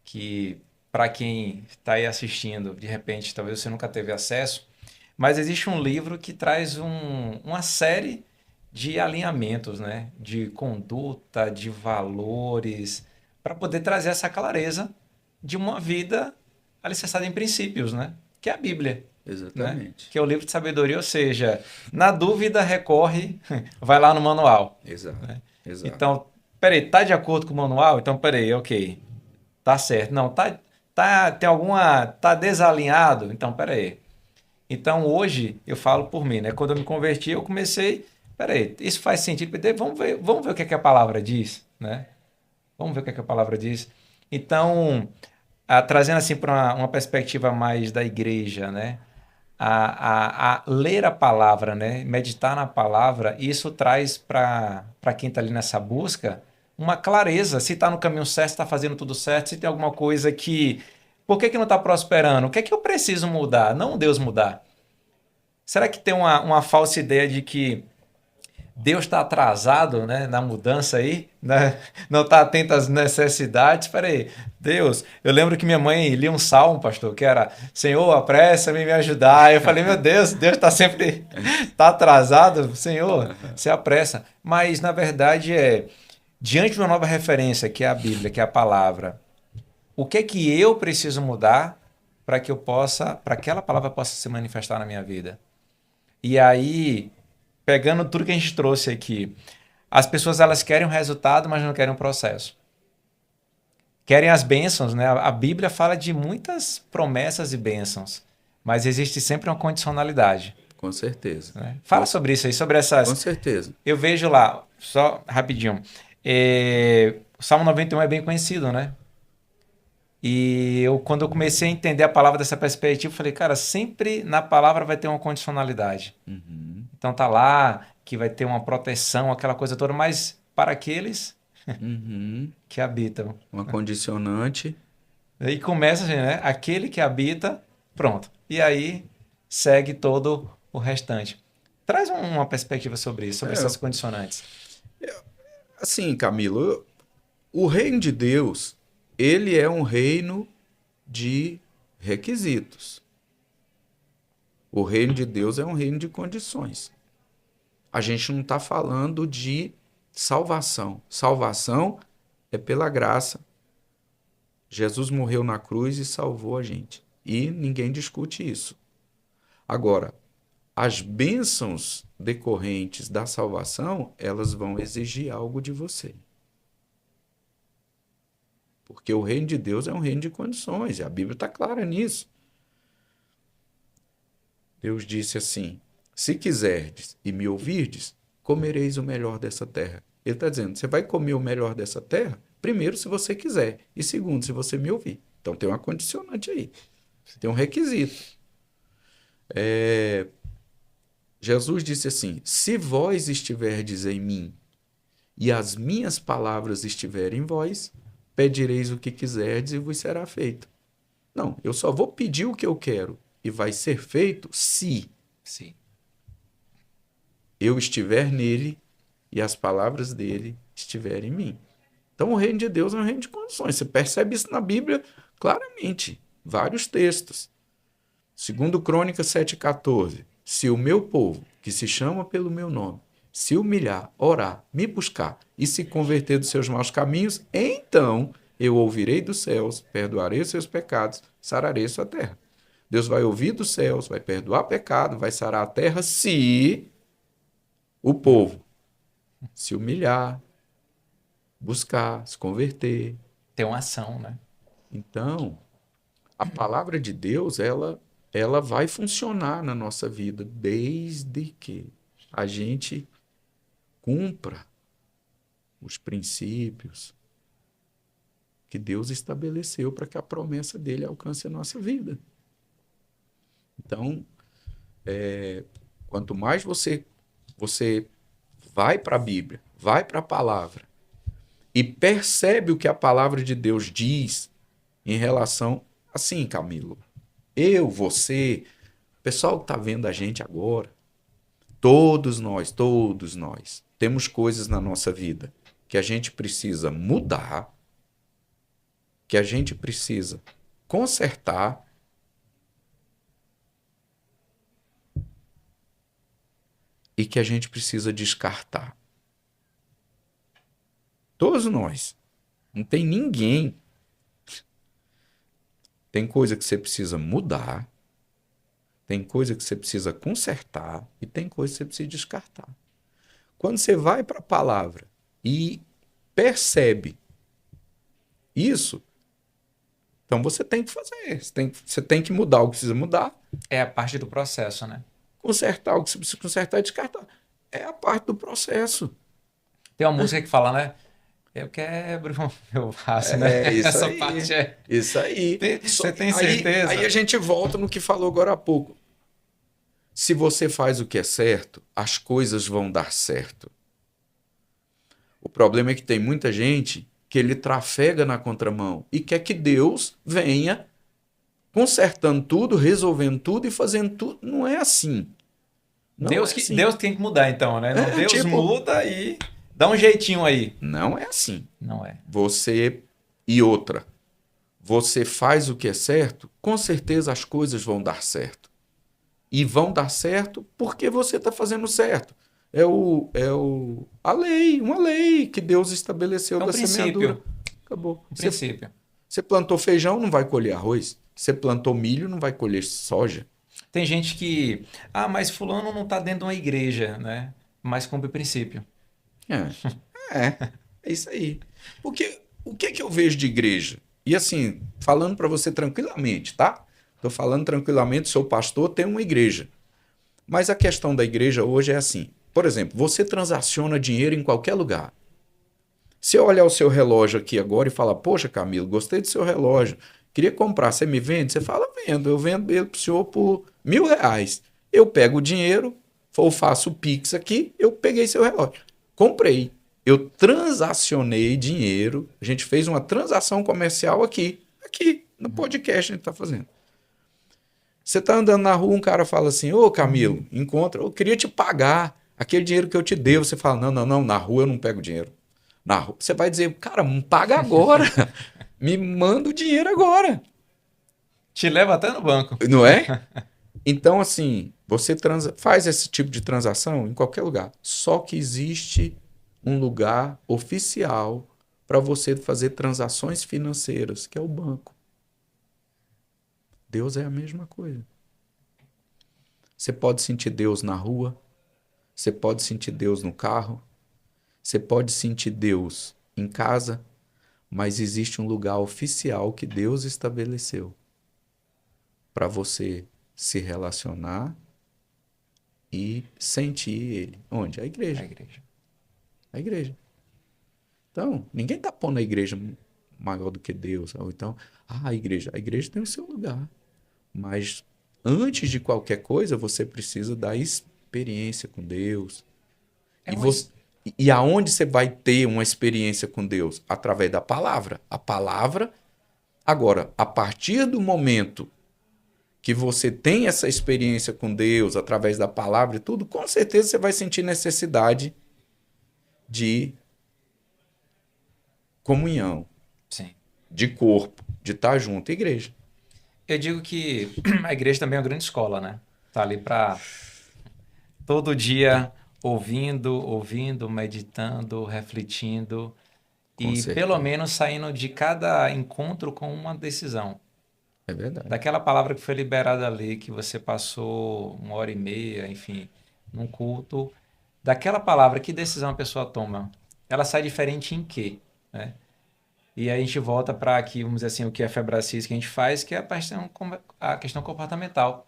que para quem está aí assistindo, de repente, talvez você nunca teve acesso, mas existe um livro que traz uma série de alinhamentos, né, de conduta, de valores, para poder trazer essa clareza de uma vida alicerçada em princípios, né, que é a Bíblia, né, Exatamente. que é o livro de sabedoria, ou seja, na dúvida recorre, vai lá no manual, Exato. né? Exato. Então, peraí, tá de acordo com o manual? Então, peraí, ok. Tá certo. Não, tem alguma, tá desalinhado? Então, peraí. Então, hoje, eu falo por mim, né? Quando eu me converti, eu comecei, peraí, isso faz sentido? Vamos ver o que é que a palavra diz, né? Vamos ver o que é que a palavra diz. Então, trazendo assim para uma perspectiva mais da igreja, né? A ler a palavra, né? Meditar na palavra, isso traz para quem está ali nessa busca uma clareza. Se está no caminho certo, se está fazendo tudo certo, se tem alguma coisa que. Por que não está prosperando? O que é que eu preciso mudar? Não Deus mudar. Será que tem uma falsa ideia de que Deus está atrasado, né, na mudança aí, né? Não está atento às necessidades? Espera aí, Deus, eu lembro que minha mãe lia um salmo, pastor, que era Senhor, apressa-me em me ajudar. Eu falei, meu Deus está sempre tá atrasado, Senhor, se apressa. Mas na verdade diante de uma nova referência, que é a Bíblia, que é a palavra, o que é que eu preciso mudar para que aquela palavra possa se manifestar na minha vida? E aí, pegando tudo que a gente trouxe aqui, as pessoas elas querem um resultado, mas não querem um processo. Querem as bênçãos, né? A Bíblia fala de muitas promessas e bênçãos, mas existe sempre uma condicionalidade, Com certeza. né? Fala Com, sobre isso aí, sobre com essas. certeza. Eu vejo lá, só rapidinho. O Salmo 91 é bem conhecido, né? E quando eu comecei a entender a palavra dessa perspectiva, eu falei, cara, sempre na palavra vai ter uma condicionalidade. Uhum. Então tá lá que vai ter uma proteção, aquela coisa toda, mas para aqueles Uhum. que habitam. Uma condicionante. Aí começa assim, né? Aquele que habita, pronto. E aí segue todo o restante. Traz uma perspectiva sobre isso, sobre É, essas condicionantes. assim, Camilo, o reino de Deus, ele é um reino de requisitos. O reino de Deus é um reino de condições. A gente não está falando de salvação. Salvação é pela graça. Jesus morreu na cruz e salvou a gente. E ninguém discute isso. Agora, as bênçãos decorrentes da salvação, elas vão exigir algo de você. Porque o reino de Deus é um reino de condições, e a Bíblia está clara nisso. Deus disse assim: se quiserdes e me ouvirdes, comereis o melhor dessa terra. Ele está dizendo: você vai comer o melhor dessa terra, primeiro, se você quiser, e segundo, se você me ouvir. Então tem uma condicionante aí, tem um requisito. Jesus disse assim: se vós estiverdes em mim e as minhas palavras estiverem em vós, pedireis o que quiserdes e vos será feito. Não, eu só vou pedir o que eu quero. e vai ser feito se Sim. eu estiver nele e as palavras dele estiverem em mim. Então, o reino de Deus é um reino de condições. Você percebe isso na Bíblia claramente. Vários textos. Segundo Crônicas 7,14. Se o meu povo, que se chama pelo meu nome, se humilhar, orar, me buscar e se converter dos seus maus caminhos, então eu ouvirei dos céus, perdoarei os seus pecados, sararei a sua terra. Deus vai ouvir dos céus, vai perdoar pecado, vai sarar a terra se o povo se humilhar, buscar, se converter. Tem uma ação, né? Então, a palavra de Deus, ela vai funcionar na nossa vida desde que a gente cumpra os princípios que Deus estabeleceu para que a promessa dele alcance a nossa vida. Então, quanto mais você vai para a Bíblia, vai para a palavra e percebe o que a palavra de Deus diz em relação, assim, Camilo, eu, você, o pessoal que está vendo a gente agora, todos nós, temos coisas na nossa vida que a gente precisa mudar, que a gente precisa consertar e que a gente precisa descartar. Todos nós. Não tem ninguém. Tem coisa que você precisa mudar, tem coisa que você precisa consertar e tem coisa que você precisa descartar. Quando você vai para a palavra e percebe isso, então você tem que fazer. Você tem que mudar o que precisa mudar. É a parte do processo, né? Consertar o que você precisa consertar e descartar. É a parte do processo. Tem uma música que fala, né? Eu quebro meu braço, né? É isso Essa aí. parte é. Isso aí. Você tem certeza? Aí a gente volta no que falou agora há pouco. Se você faz o que é certo, as coisas vão dar certo. O problema é que tem muita gente que ele trafega na contramão e quer que Deus venha consertando tudo, resolvendo tudo e fazendo tudo. Não é assim. Não Deus, é assim. Deus tem que mudar, então, né? Não, Deus tipo, muda e dá um jeitinho aí. Não é assim. Não é. E outra. Você faz o que é certo, com certeza as coisas vão dar certo. E vão dar certo porque você está fazendo certo. A lei, uma lei que Deus estabeleceu da semeadura. Acabou. Princípio. Você plantou feijão, não vai colher arroz. Você plantou milho, não vai colher soja. Tem gente que, mas fulano não está dentro de uma igreja, né? Mas cumpre princípio. É isso aí. Porque o que eu vejo de igreja? E assim, falando para você tranquilamente, tá? Estou falando tranquilamente, sou pastor, tenho uma igreja. Mas a questão da igreja hoje é assim. Por exemplo, você transaciona dinheiro em qualquer lugar. Se eu olhar o seu relógio aqui agora e falar, poxa, Camilo, gostei do seu relógio, queria comprar, você me vende? Você fala, vendo. Eu vendo ele para o senhor por R$ 1.000. Eu pego o dinheiro, ou faço o Pix aqui, eu peguei seu relógio. Comprei. Eu transacionei dinheiro, a gente fez uma transação comercial aqui no podcast a gente está fazendo. Você está andando na rua, um cara fala assim, ô Camilo, eu queria te pagar aquele dinheiro que eu te devo. Você fala, não, na rua eu não pego dinheiro. Na rua, você vai dizer, cara, me paga agora, me manda o dinheiro agora. Te leva até no banco. Não é? Então, assim, você faz esse tipo de transação em qualquer lugar. Só que existe um lugar oficial para você fazer transações financeiras, que é o banco. Deus é a mesma coisa. Você pode sentir Deus na rua, você pode sentir Deus no carro, você pode sentir Deus em casa, mas existe um lugar oficial que Deus estabeleceu para você se relacionar e sentir Ele. Onde? A igreja. A igreja. Então, ninguém está pondo a igreja maior do que Deus. Ou então, a igreja tem o seu lugar. Mas antes de qualquer coisa, você precisa da experiência com Deus. E aonde você vai ter uma experiência com Deus? Através da palavra. A palavra, agora, a partir do momento que você tem essa experiência com Deus através da palavra e tudo, com certeza você vai sentir necessidade de comunhão, Sim. de corpo, de estar junto. Igreja. Eu digo que a igreja também é uma grande escola, né? Tá ali para todo dia ouvindo, meditando, refletindo Com e pelo certeza. menos saindo de cada encontro com uma decisão. É verdade. Daquela palavra que foi liberada ali, que você passou 1 hora e meia, enfim, num culto, daquela palavra, que decisão a pessoa toma? Ela sai diferente em quê? Né? E aí a gente volta para aqui, vamos dizer assim, o que é Febracis que a gente faz, que é a questão comportamental.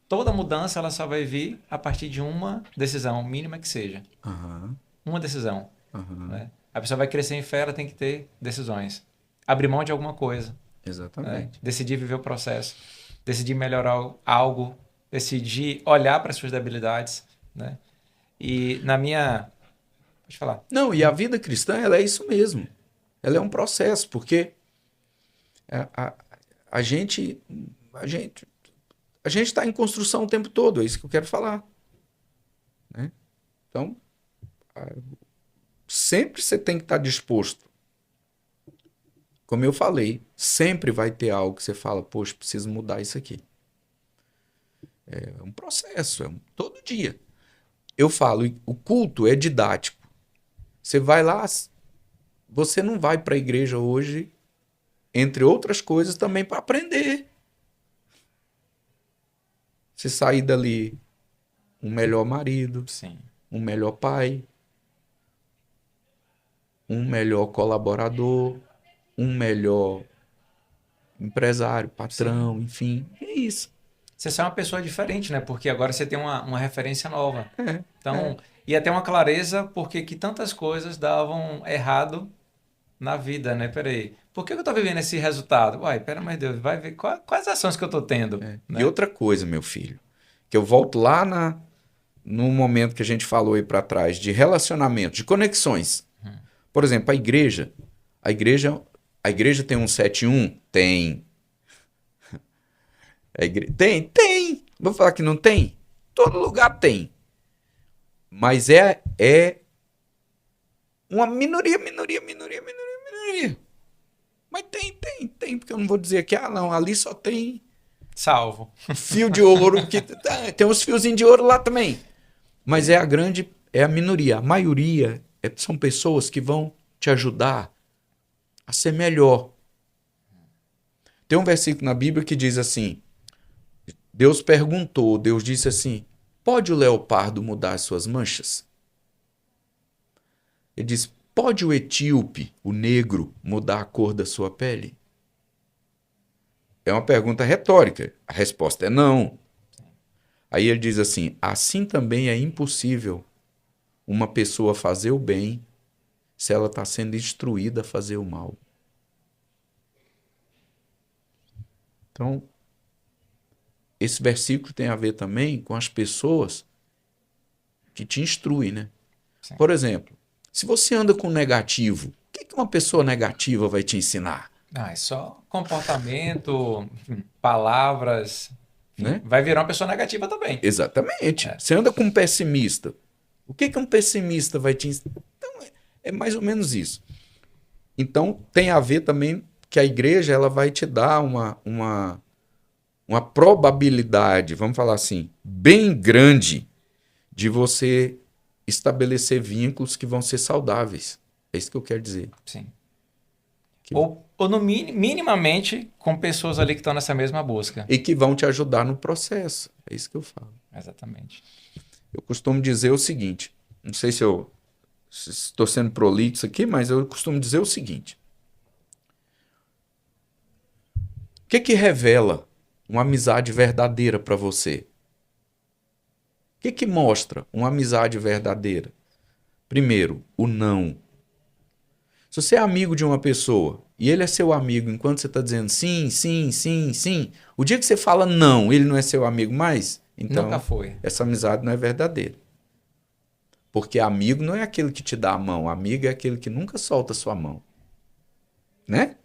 Toda mudança ela só vai vir a partir de uma decisão, mínima que seja. Aham, Uma decisão. aham. Né? A pessoa vai crescer em fé, ela tem que ter decisões. Abrir mão de alguma coisa. Né? Exatamente. Decidir viver o processo. Decidir melhorar algo. Decidir olhar para as suas debilidades. Né? E na minha... Pode falar. Não, e a vida cristã, ela é isso mesmo. Ela é um processo, porque a, a, a gente, a gente, a gente está em construção o tempo todo, é isso que eu quero falar. Né? Então, sempre você tem que estar disposto. Como eu falei, sempre vai ter algo que você fala, poxa, preciso mudar isso aqui. É um processo, todo dia. Eu falo, o culto é didático. Você vai lá, você não vai para a igreja hoje, entre outras coisas, também para aprender. Você sair dali um melhor marido, Sim. um melhor pai, um melhor colaborador, um melhor empresário, patrão, Sim. enfim. É isso. Você é uma pessoa diferente, né? Porque agora você tem uma referência nova. É. Então, e até uma clareza porque que tantas coisas davam errado na vida, né? Peraí, por que eu tô vivendo esse resultado? Uai, pera, mas Deus, vai ver quais ações que eu tô tendo, E né? outra coisa, meu filho, que eu volto lá no momento que a gente falou aí para trás, de relacionamento, de conexões. Por exemplo, a igreja, a igreja tem um 71? Tem. Tem. Vou falar que não tem? Todo lugar tem. Mas é uma minoria. Mas tem, porque eu não vou dizer que, não, ali só tem Salvo. fio de ouro, que tem uns fiozinhos de ouro lá também. Mas é a minoria. A maioria são pessoas que vão te ajudar a ser melhor. Tem um versículo na Bíblia que diz assim, Deus disse assim, pode o leopardo mudar as suas manchas? Ele diz, pode o etíope, o negro, mudar a cor da sua pele? É uma pergunta retórica. A resposta é não. Aí ele diz assim também é impossível uma pessoa fazer o bem se ela está sendo instruída a fazer o mal. Então, esse versículo tem a ver também com as pessoas que te instruem, né? Sim. Por exemplo, se você anda com negativo, o que uma pessoa negativa vai te ensinar? É só comportamento, enfim, palavras, enfim, Né? vai virar uma pessoa negativa também. Exatamente. É. Você anda com um pessimista. O que um pessimista vai te ensinar? Então, é mais ou menos isso. Então, tem a ver também que a igreja ela vai te dar uma probabilidade, vamos falar assim, bem grande de você estabelecer vínculos que vão ser saudáveis. É isso que eu quero dizer. Sim. Que- Ou no minimamente com pessoas ali que estão nessa mesma busca. E que vão te ajudar no processo. É isso que eu falo. Exatamente. Eu costumo dizer o seguinte, não sei se eu estou sendo prolixo aqui, mas eu costumo dizer o seguinte. O que revela uma amizade verdadeira para você? O que mostra uma amizade verdadeira? Primeiro, o não. Se você é amigo de uma pessoa e ele é seu amigo enquanto você está dizendo sim, sim, sim, sim, o dia que você fala não, ele não é seu amigo mais, então Nunca foi. essa amizade não é verdadeira. Porque amigo não é aquele que te dá a mão, amigo é aquele que nunca solta a sua mão. Né?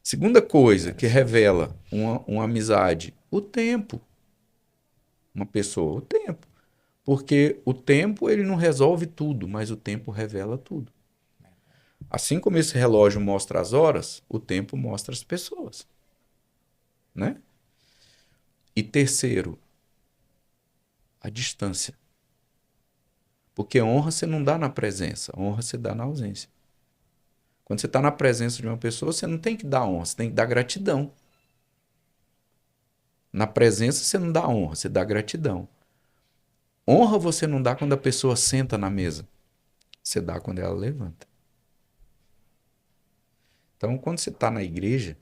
Segunda coisa que revela uma amizade O tempo. Uma pessoa, o tempo. Porque o tempo ele não resolve tudo, mas o tempo revela tudo. Assim como esse relógio mostra as horas, o tempo mostra as pessoas, né? E terceiro, a distância. Porque honra você não dá na presença, honra você dá na ausência. Quando você está na presença de uma pessoa, você não tem que dar honra, você tem que dar gratidão. Na presença você não dá honra, você dá gratidão. Honra você não dá quando a pessoa senta na mesa, você dá quando ela levanta. Então, quando você está na igreja,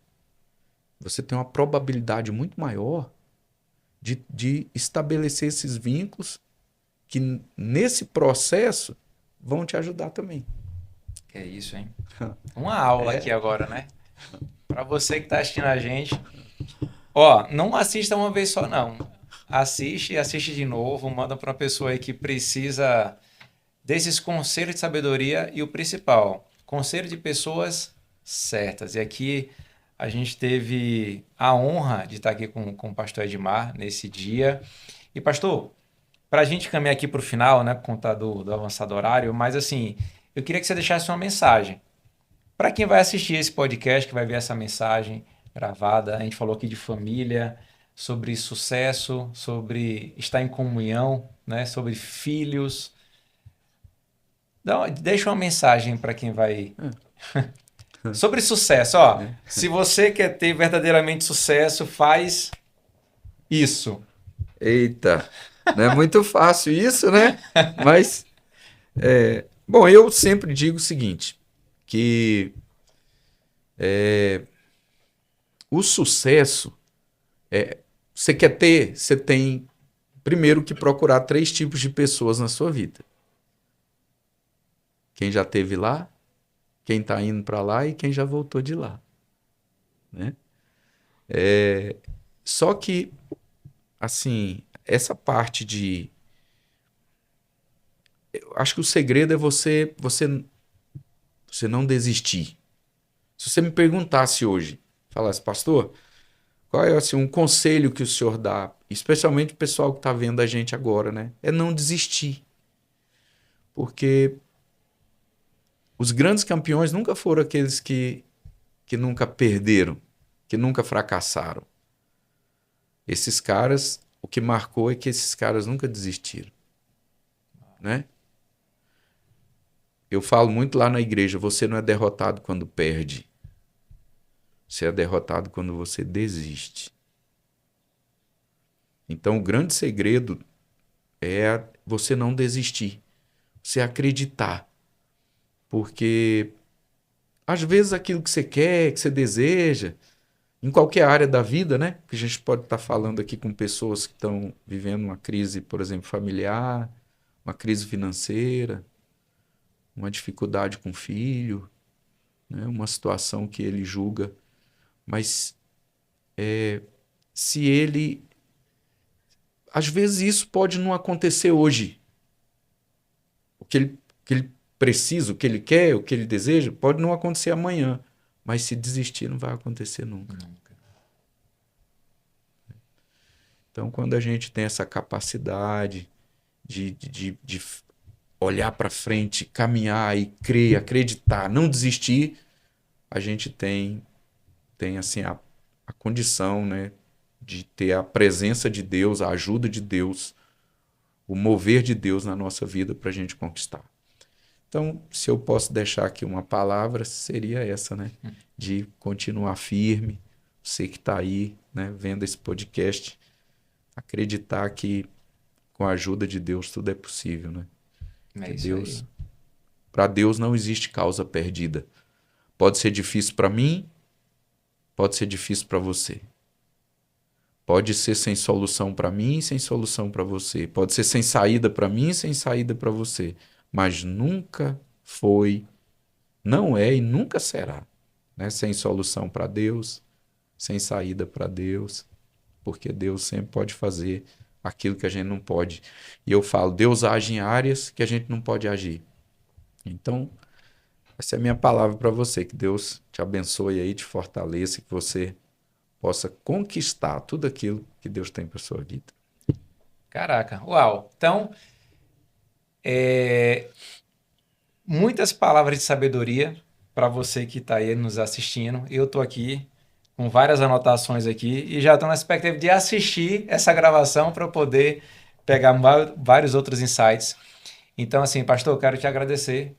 você tem uma probabilidade muito maior de estabelecer esses vínculos que, nesse processo, vão te ajudar também. Que é isso, hein? Uma aula aqui É. agora, né? Para você que está assistindo a gente, ó, não assista uma vez só, não. Assiste e assiste de novo, manda para uma pessoa aí que precisa desses conselhos de sabedoria e o principal, conselho de pessoas certas. E aqui a gente teve a honra de estar aqui com o pastor Edmar nesse dia. E pastor, para a gente caminhar aqui para o final, né, por conta do avançado horário, mas assim, eu queria que você deixasse uma mensagem para quem vai assistir esse podcast, que vai ver essa mensagem gravada. A gente falou aqui de família, sobre sucesso, sobre estar em comunhão, né, sobre filhos. Deixa uma mensagem para quem vai. Sobre sucesso, ó. Se você quer ter verdadeiramente sucesso, faz isso. Eita, não é muito fácil isso, né? Mas, bom, eu sempre digo o seguinte, que o sucesso, você quer ter, você tem primeiro que procurar 3 tipos de pessoas na sua vida. Quem já esteve lá, quem está indo para lá e quem já voltou de lá, né? Só que, assim, essa parte de... Eu acho que o segredo é você não desistir. Se você me perguntasse hoje, falasse, pastor, qual é assim, um conselho que o senhor dá, especialmente o pessoal que está vendo a gente agora, né? É não desistir. Porque os grandes campeões nunca foram aqueles que nunca perderam, que nunca fracassaram. Esses caras, o que marcou é que esses caras nunca desistiram, né? Eu falo muito lá na igreja, você não é derrotado quando perde. Você é derrotado quando você desiste. Então, o grande segredo é você não desistir, você acreditar. Porque, às vezes, aquilo que você quer, que você deseja, em qualquer área da vida, né? Que a gente pode estar falando aqui com pessoas que estão vivendo uma crise, por exemplo, familiar, uma crise financeira, uma dificuldade com o filho, né? Uma situação que ele julga. Mas se ele... Às vezes isso pode não acontecer hoje. O que ele precisa, o que ele quer, o que ele deseja, pode não acontecer amanhã. Mas se desistir, não vai acontecer nunca. Então, quando a gente tem essa capacidade de olhar para frente, caminhar e crer, acreditar, não desistir, a gente tem assim, a condição, né, de ter a presença de Deus, a ajuda de Deus, o mover de Deus na nossa vida para a gente conquistar. Então, se eu posso deixar aqui uma palavra, seria essa, né? De continuar firme, você que está aí, né, vendo esse podcast, acreditar que com a ajuda de Deus tudo é possível, né? É isso Deus, aí. para Deus não existe causa perdida. Pode ser difícil para mim, pode ser difícil para você. Pode ser sem solução para mim, sem solução para você. Pode ser sem saída para mim, sem saída para você. Mas nunca foi, não é e nunca será, né? Sem solução para Deus, sem saída para Deus, porque Deus sempre pode fazer aquilo que a gente não pode. E eu falo, Deus age em áreas que a gente não pode agir. Então, essa é a minha palavra para você, que Deus te abençoe aí, te fortaleça, que você possa conquistar tudo aquilo que Deus tem para sua vida. Caraca, uau. Então, muitas palavras de sabedoria para você que está aí nos assistindo. Eu estou aqui com várias anotações aqui e já estou na expectativa de assistir essa gravação para eu poder pegar vários outros insights. Então, assim, pastor, eu quero te agradecer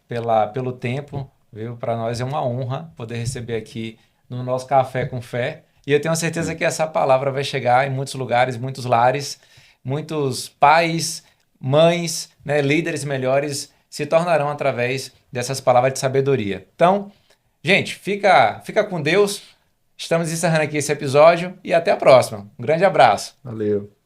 pelo tempo, viu? Para nós é uma honra poder receber aqui no nosso Café com Fé. E eu tenho certeza que essa palavra vai chegar em muitos lugares, muitos lares, muitos pais, mães, né, líderes melhores se tornarão através dessas palavras de sabedoria. Então, gente, fica com Deus. Estamos encerrando aqui esse episódio e até a próxima. Um grande abraço. Valeu.